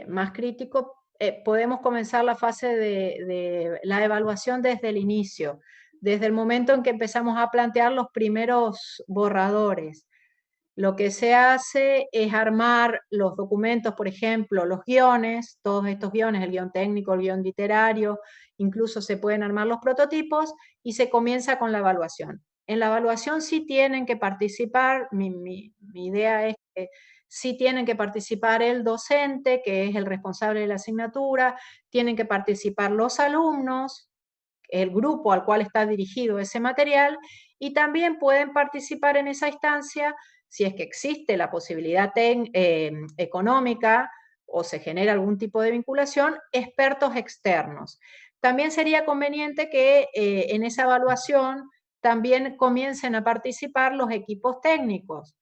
más crítico, podemos comenzar la fase de la evaluación desde el inicio, desde el momento en que empezamos a plantear los primeros borradores. Lo que se hace es armar los documentos, por ejemplo, los guiones, todos estos guiones, el guión técnico, el guión literario, incluso se pueden armar los prototipos y se comienza con la evaluación. En la evaluación sí tienen que participar, mi idea es que sí tienen que participar el docente, que es el responsable de la asignatura, tienen que participar los alumnos, el grupo al cual está dirigido ese material, y también pueden participar en esa instancia si es que existe la posibilidad económica o se genera algún tipo de vinculación, expertos externos. También sería conveniente que en esa evaluación también comiencen a participar los equipos técnicos,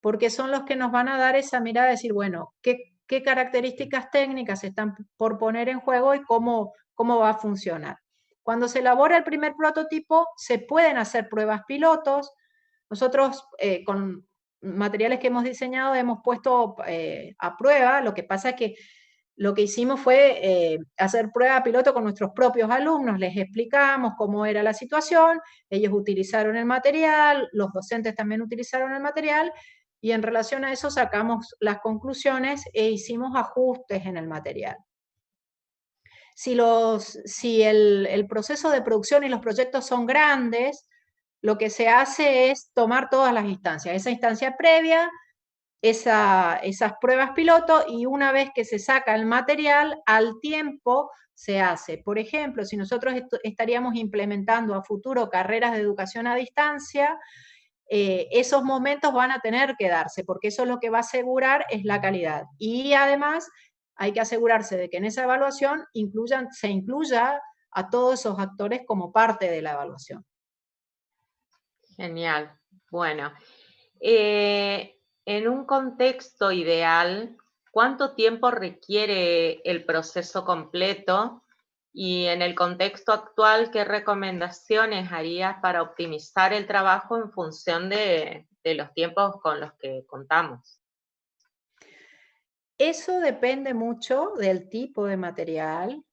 porque son los que nos van a dar esa mirada de decir, bueno, qué características técnicas están por poner en juego y cómo va a funcionar. Cuando se elabora el primer prototipo, se pueden hacer pruebas pilotos. Nosotros con materiales que hemos diseñado hemos puesto a prueba. Lo que pasa es que lo que hicimos fue hacer prueba piloto con nuestros propios alumnos. Les explicamos cómo era la situación, ellos utilizaron el material, los docentes también utilizaron el material, y en relación a eso sacamos las conclusiones e hicimos ajustes en el material. Si el proceso de producción y los proyectos son grandes, lo que se hace es tomar todas las instancias, esa instancia previa, esas pruebas piloto, y una vez que se saca el material, al tiempo se hace. Por ejemplo, si nosotros estaríamos implementando a futuro carreras de educación a distancia, esos momentos van a tener que darse, porque eso es lo que va a asegurar es la calidad. Y además hay que asegurarse de que en esa evaluación se incluya a todos esos actores como parte de la evaluación.
Genial. Bueno, en un contexto ideal, ¿cuánto tiempo requiere el proceso completo? Y en el contexto actual, ¿qué recomendaciones harías para optimizar el trabajo en función de los tiempos con los que contamos?
Eso depende mucho del tipo de material,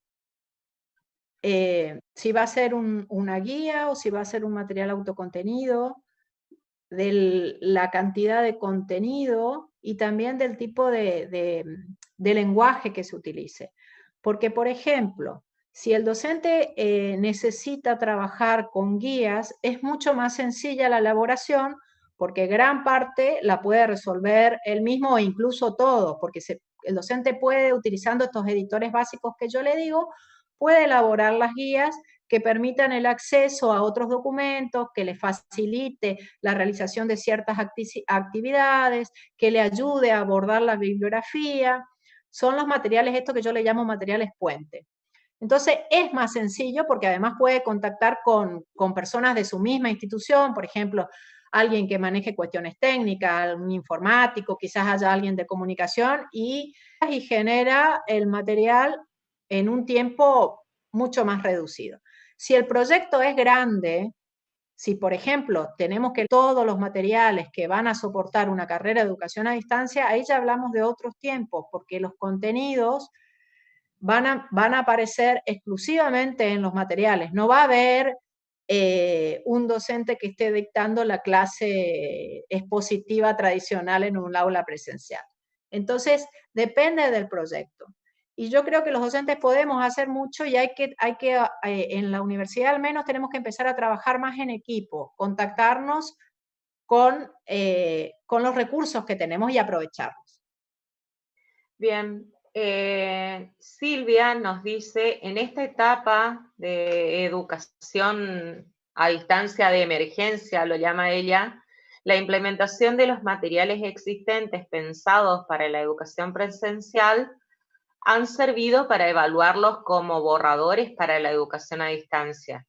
si va a ser una guía o si va a ser un material autocontenido, de la cantidad de contenido y también del tipo de lenguaje que se utilice. Porque, por ejemplo, si el docente necesita trabajar con guías, es mucho más sencilla la elaboración porque gran parte la puede resolver él mismo o incluso todo, porque el docente puede, utilizando estos editores básicos que yo le digo, puede elaborar las guías que permitan el acceso a otros documentos, que le facilite la realización de ciertas actividades, que le ayude a abordar la bibliografía. Son los materiales, esto que yo le llamo materiales puente. Entonces es más sencillo porque además puede contactar con personas de su misma institución, por ejemplo, alguien que maneje cuestiones técnicas, un informático, quizás haya alguien de comunicación, y genera el material en un tiempo mucho más reducido. Si el proyecto es grande, si por ejemplo tenemos que todos los materiales que van a soportar una carrera de educación a distancia, ahí ya hablamos de otros tiempos, porque los contenidos van a aparecer exclusivamente en los materiales. No va a haber un docente que esté dictando la clase expositiva tradicional en un aula presencial. Entonces, depende del proyecto. Y yo creo que los docentes podemos hacer mucho y en la universidad al menos tenemos que empezar a trabajar más en equipo, contactarnos con los recursos que tenemos y aprovecharlos.
Bien, Silvia nos dice, en esta etapa de educación a distancia de emergencia, lo llama ella, la implementación de los materiales existentes pensados para la educación presencial han servido para evaluarlos como borradores para la educación a distancia.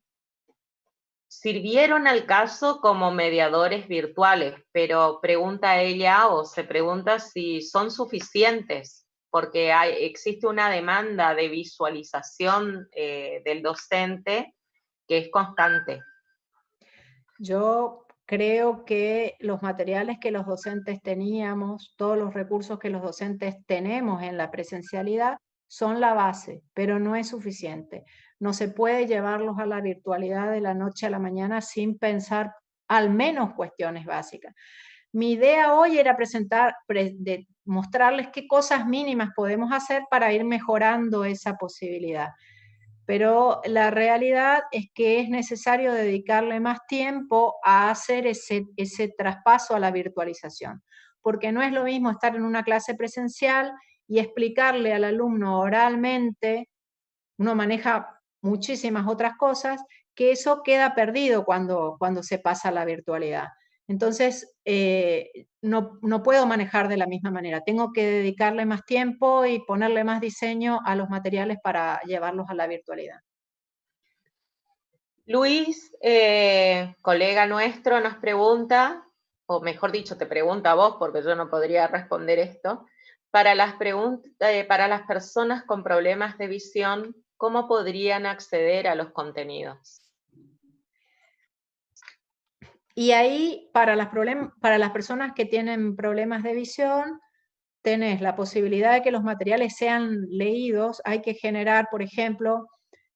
Sirvieron al caso como mediadores virtuales, pero pregunta ella o se pregunta si son suficientes, porque existe una demanda de visualización del docente que es constante.
Yo creo que los materiales que los docentes teníamos, todos los recursos que los docentes tenemos en la presencialidad, son la base, pero no es suficiente. No se puede llevarlos a la virtualidad de la noche a la mañana sin pensar al menos cuestiones básicas. Mi idea hoy era mostrarles qué cosas mínimas podemos hacer para ir mejorando esa posibilidad. Pero la realidad es que es necesario dedicarle más tiempo a hacer ese traspaso a la virtualización, porque no es lo mismo estar en una clase presencial y explicarle al alumno oralmente, uno maneja muchísimas otras cosas, que eso queda perdido cuando se pasa a la virtualidad. Entonces, no puedo manejar de la misma manera. Tengo que dedicarle más tiempo y ponerle más diseño a los materiales para llevarlos a la virtualidad.
Luis, colega nuestro, nos pregunta, o mejor dicho, te pregunta a vos, porque yo no podría responder esto, para las personas con problemas de visión, ¿cómo podrían acceder a los contenidos?
Y ahí, para las personas que tienen problemas de visión, tenés la posibilidad de que los materiales sean leídos. Hay que generar, por ejemplo,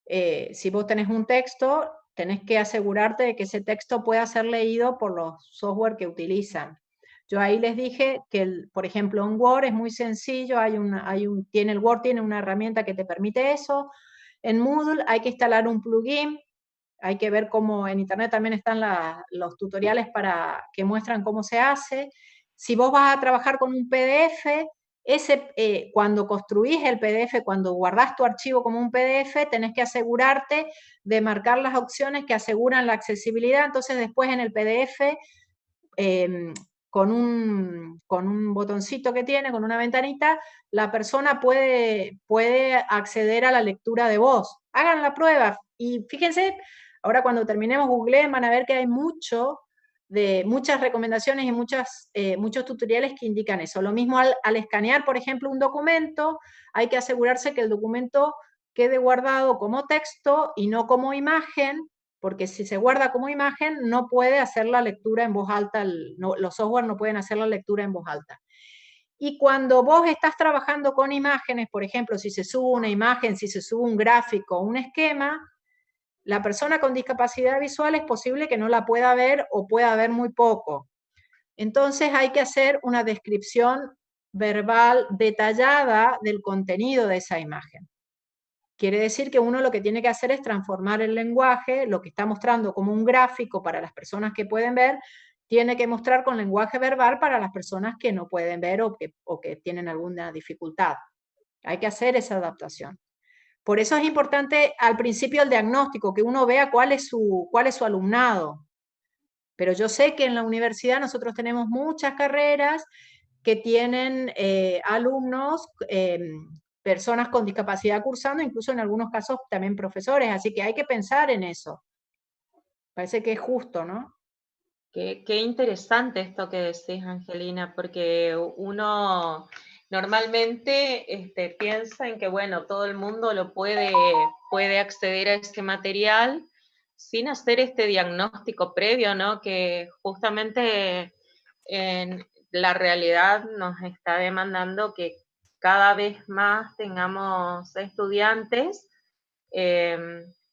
si vos tenés un texto, tenés que asegurarte de que ese texto pueda ser leído por los software que utilizan. Yo ahí les dije que, por ejemplo, en Word es muy sencillo, el Word tiene una herramienta que te permite eso. En Moodle hay que instalar un plugin. Hay que ver cómo en internet también están los tutoriales que muestran cómo se hace. Si vos vas a trabajar con un PDF, cuando construís el PDF, cuando guardás tu archivo como un PDF, tenés que asegurarte de marcar las opciones que aseguran la accesibilidad. Entonces después en el PDF, con un botoncito que tiene, con una ventanita, la persona puede acceder a la lectura de voz. Hagan la prueba y fíjense. Ahora cuando terminemos googleen, van a ver que hay muchas recomendaciones y muchos tutoriales que indican eso. Lo mismo al escanear, por ejemplo, un documento, hay que asegurarse que el documento quede guardado como texto y no como imagen, porque si se guarda como imagen no puede hacer la lectura en voz alta, los software no pueden hacer la lectura en voz alta. Y cuando vos estás trabajando con imágenes, por ejemplo, si se sube una imagen, si se sube un gráfico, un esquema, la persona con discapacidad visual es posible que no la pueda ver o pueda ver muy poco. Entonces hay que hacer una descripción verbal detallada del contenido de esa imagen. Quiere decir que uno lo que tiene que hacer es transformar el lenguaje, lo que está mostrando como un gráfico para las personas que pueden ver, tiene que mostrar con lenguaje verbal para las personas que no pueden ver o que tienen alguna dificultad. Hay que hacer esa adaptación. Por eso es importante al principio el diagnóstico, que uno vea cuál es su alumnado. Pero yo sé que en la universidad nosotros tenemos muchas carreras que tienen alumnos, personas con discapacidad cursando, incluso en algunos casos también profesores, así que hay que pensar en eso. Parece que es justo, ¿no?
Qué interesante esto que decís, Angelina, porque uno normalmente piensa en que, bueno, todo el mundo puede acceder a este material sin hacer este diagnóstico previo, ¿no? Que justamente en la realidad nos está demandando que cada vez más tengamos estudiantes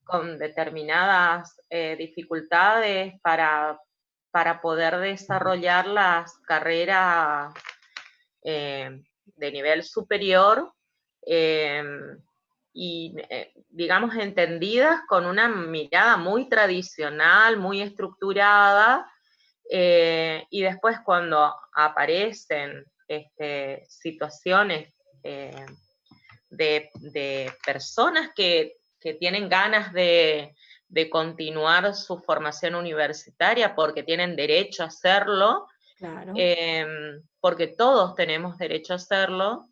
con determinadas dificultades para poder desarrollar las carreras de nivel superior y, digamos, entendidas con una mirada muy tradicional, muy estructurada, y después cuando aparecen situaciones de personas que tienen ganas de continuar su formación universitaria porque tienen derecho a hacerlo,
Claro.
porque todos tenemos derecho a hacerlo,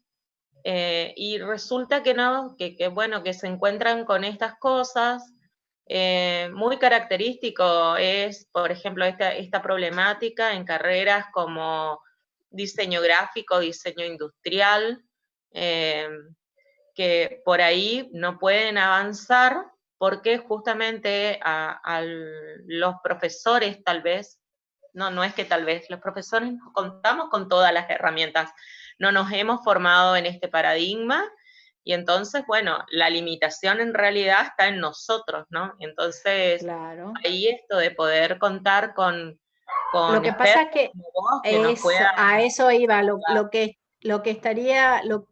y resulta que no, bueno, que se encuentran con estas cosas. Muy característico es, por ejemplo, esta problemática en carreras como diseño gráfico, diseño industrial, que por ahí no pueden avanzar porque justamente a los profesores tal vez, no es que tal vez, los profesores nos contamos con todas las herramientas, no nos hemos formado en este paradigma, y entonces, bueno, la limitación en realidad está en nosotros, ¿no? Entonces,
Claro.
ahí esto de poder contar
Lo
con
que pasa es
expertos
que
como vos que nos puedan...
a eso iba, lo que estaría, lo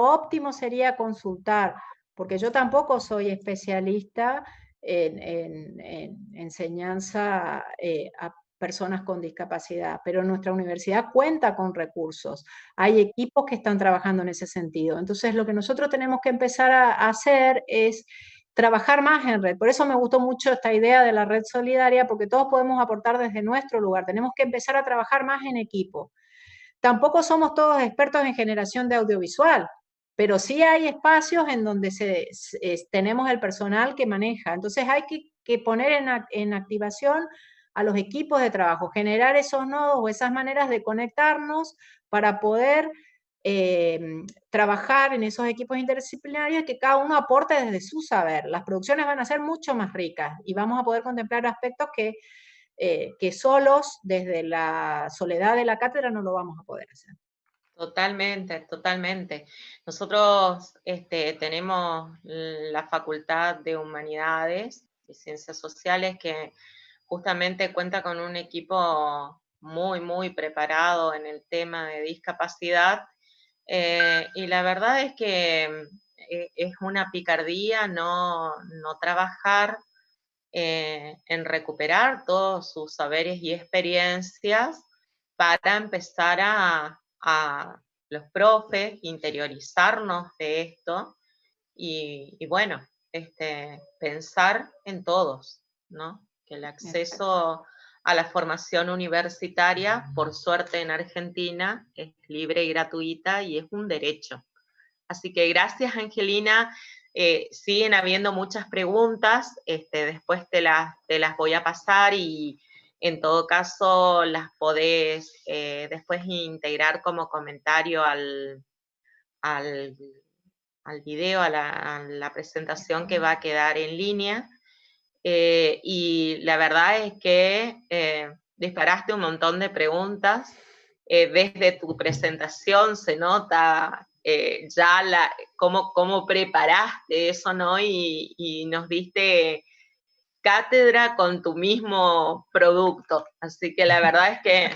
óptimo sería consultar, porque yo tampoco soy especialista en enseñanza a personas con discapacidad, pero nuestra universidad cuenta con recursos. Hay equipos que están trabajando en ese sentido. Entonces, lo que nosotros tenemos que empezar a hacer es trabajar más en red. Por eso me gustó mucho esta idea de la red solidaria, porque todos podemos aportar desde nuestro lugar. Tenemos que empezar a trabajar más en equipo. Tampoco somos todos expertos en generación de audiovisual, pero sí hay espacios en donde tenemos el personal que maneja. Entonces hay que poner en activación a los equipos de trabajo, generar esos nodos o esas maneras de conectarnos para poder trabajar en esos equipos interdisciplinarios y que cada uno aporte desde su saber. Las producciones van a ser mucho más ricas y vamos a poder contemplar aspectos que solos, desde la soledad de la cátedra, no lo vamos a poder hacer.
Totalmente, totalmente. Nosotros tenemos la Facultad de Humanidades y Ciencias Sociales que justamente cuenta con un equipo muy, muy preparado en el tema de discapacidad, y la verdad es que es una picardía no trabajar en recuperar todos sus saberes y experiencias para empezar a los profes interiorizarnos de esto y bueno, pensar en todos, ¿no? Que el acceso a la formación universitaria, por suerte en Argentina, es libre y gratuita y es un derecho. Así que gracias, Angelina. Siguen habiendo muchas preguntas, después te las voy a pasar y en todo caso las podés después integrar como comentario al video, a la presentación que va a quedar en línea. Y la verdad es que disparaste un montón de preguntas. Desde tu presentación se nota ya cómo preparaste eso, ¿no? Y nos diste cátedra con tu mismo producto. Así que la verdad es que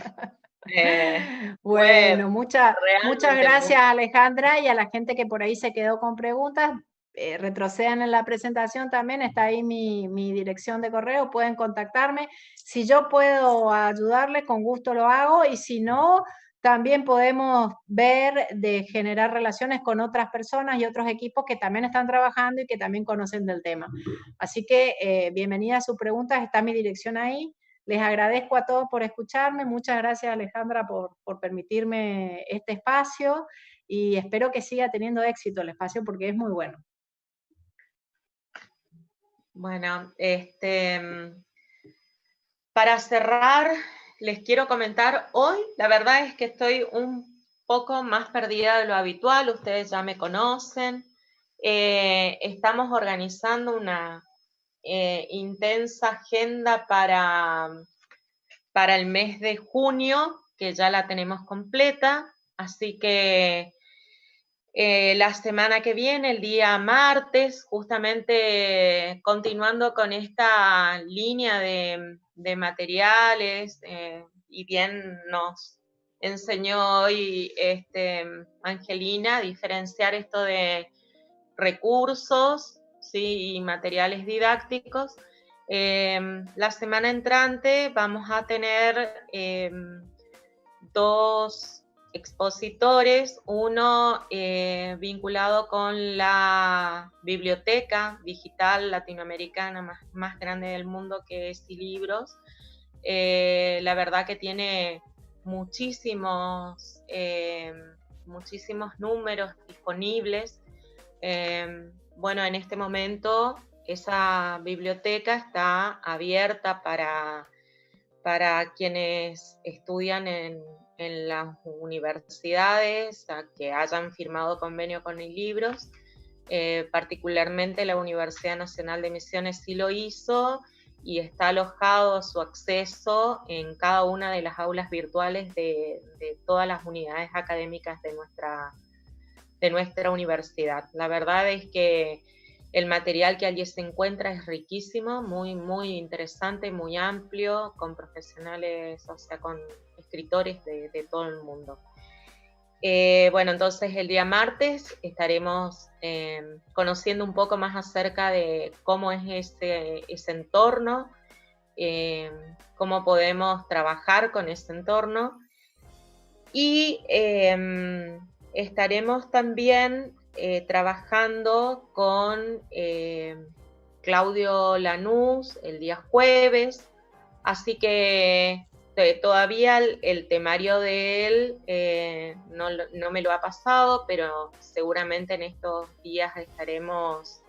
bueno, muchas
realmente
gracias, Alejandra, y a la gente que por ahí se quedó con preguntas. Retrocedan en la presentación también, está ahí mi dirección de correo, pueden contactarme. Si yo puedo ayudarles, con gusto lo hago, y si no, también podemos ver de generar relaciones con otras personas y otros equipos que también están trabajando y que también conocen del tema. Así que bienvenida a sus preguntas, está mi dirección ahí. Les agradezco a todos por escucharme. Muchas gracias, Alejandra, por permitirme este espacio, y espero que siga teniendo éxito el espacio porque es muy bueno.
Bueno, para cerrar, les quiero comentar, hoy la verdad es que estoy un poco más perdida de lo habitual, ustedes ya me conocen. Estamos organizando una intensa agenda para el mes de junio, que ya la tenemos completa, así que la semana que viene, el día martes, justamente continuando con esta línea de materiales, y bien enseñó hoy Angelina, a diferenciar esto de recursos, ¿sí? Y materiales didácticos. La semana entrante vamos a tener 2 expositores, uno vinculado con la biblioteca digital latinoamericana más grande del mundo, que es Silibros. La verdad que tiene muchísimos números disponibles. Bueno, en este momento esa biblioteca está abierta para quienes estudian en las universidades, que hayan firmado convenio con Libros. Particularmente la Universidad Nacional de Misiones sí lo hizo, y está alojado su acceso en cada una de las aulas virtuales de todas las unidades académicas de nuestra universidad. La verdad es que el material que allí se encuentra es riquísimo, muy, muy interesante, muy amplio, con profesionales, o sea, con escritores de todo el mundo. Bueno, entonces el día martes estaremos conociendo un poco más acerca de cómo es ese entorno, cómo podemos trabajar con ese entorno, y estaremos también trabajando con Claudio Lanús el día jueves, así que todavía el temario de él no me lo ha pasado, pero seguramente en estos días estaremos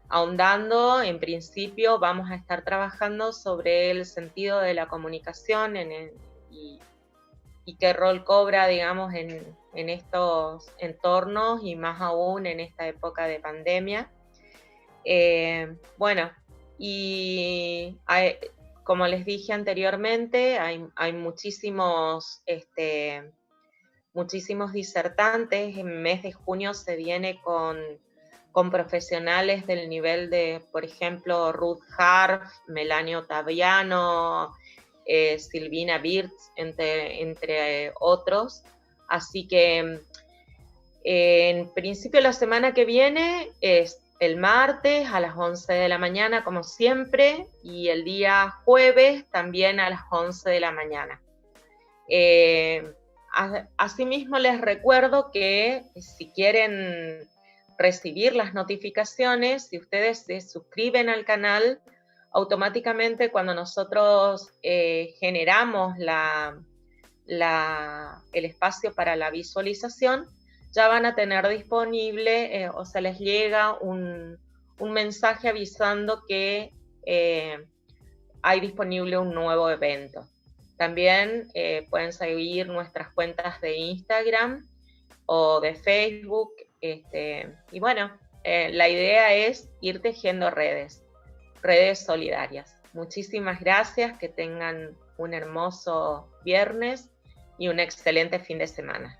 ahondando. En principio vamos a estar trabajando sobre el sentido de la comunicación y qué rol cobra, digamos, en estos entornos, y más aún en esta época de pandemia. Bueno, y como les dije anteriormente, hay muchísimos disertantes. En el mes de junio se viene con profesionales del nivel de, por ejemplo, Ruth Harf, Melanie Ottaviano, Silvina Birz, entre otros. Así que en principio la semana que viene es el martes a las 11 de la mañana, como siempre, y el día jueves también a las 11 de la mañana. Asimismo, les recuerdo que si quieren recibir las notificaciones, si ustedes se suscriben al canal, automáticamente cuando nosotros generamos el espacio para la visualización, ya van a tener disponible, o sea, les llega un mensaje avisando que hay disponible un nuevo evento. También pueden seguir nuestras cuentas de Instagram o de Facebook, y bueno, la idea es ir tejiendo redes solidarias. Muchísimas gracias, que tengan un hermoso viernes y un excelente fin de semana.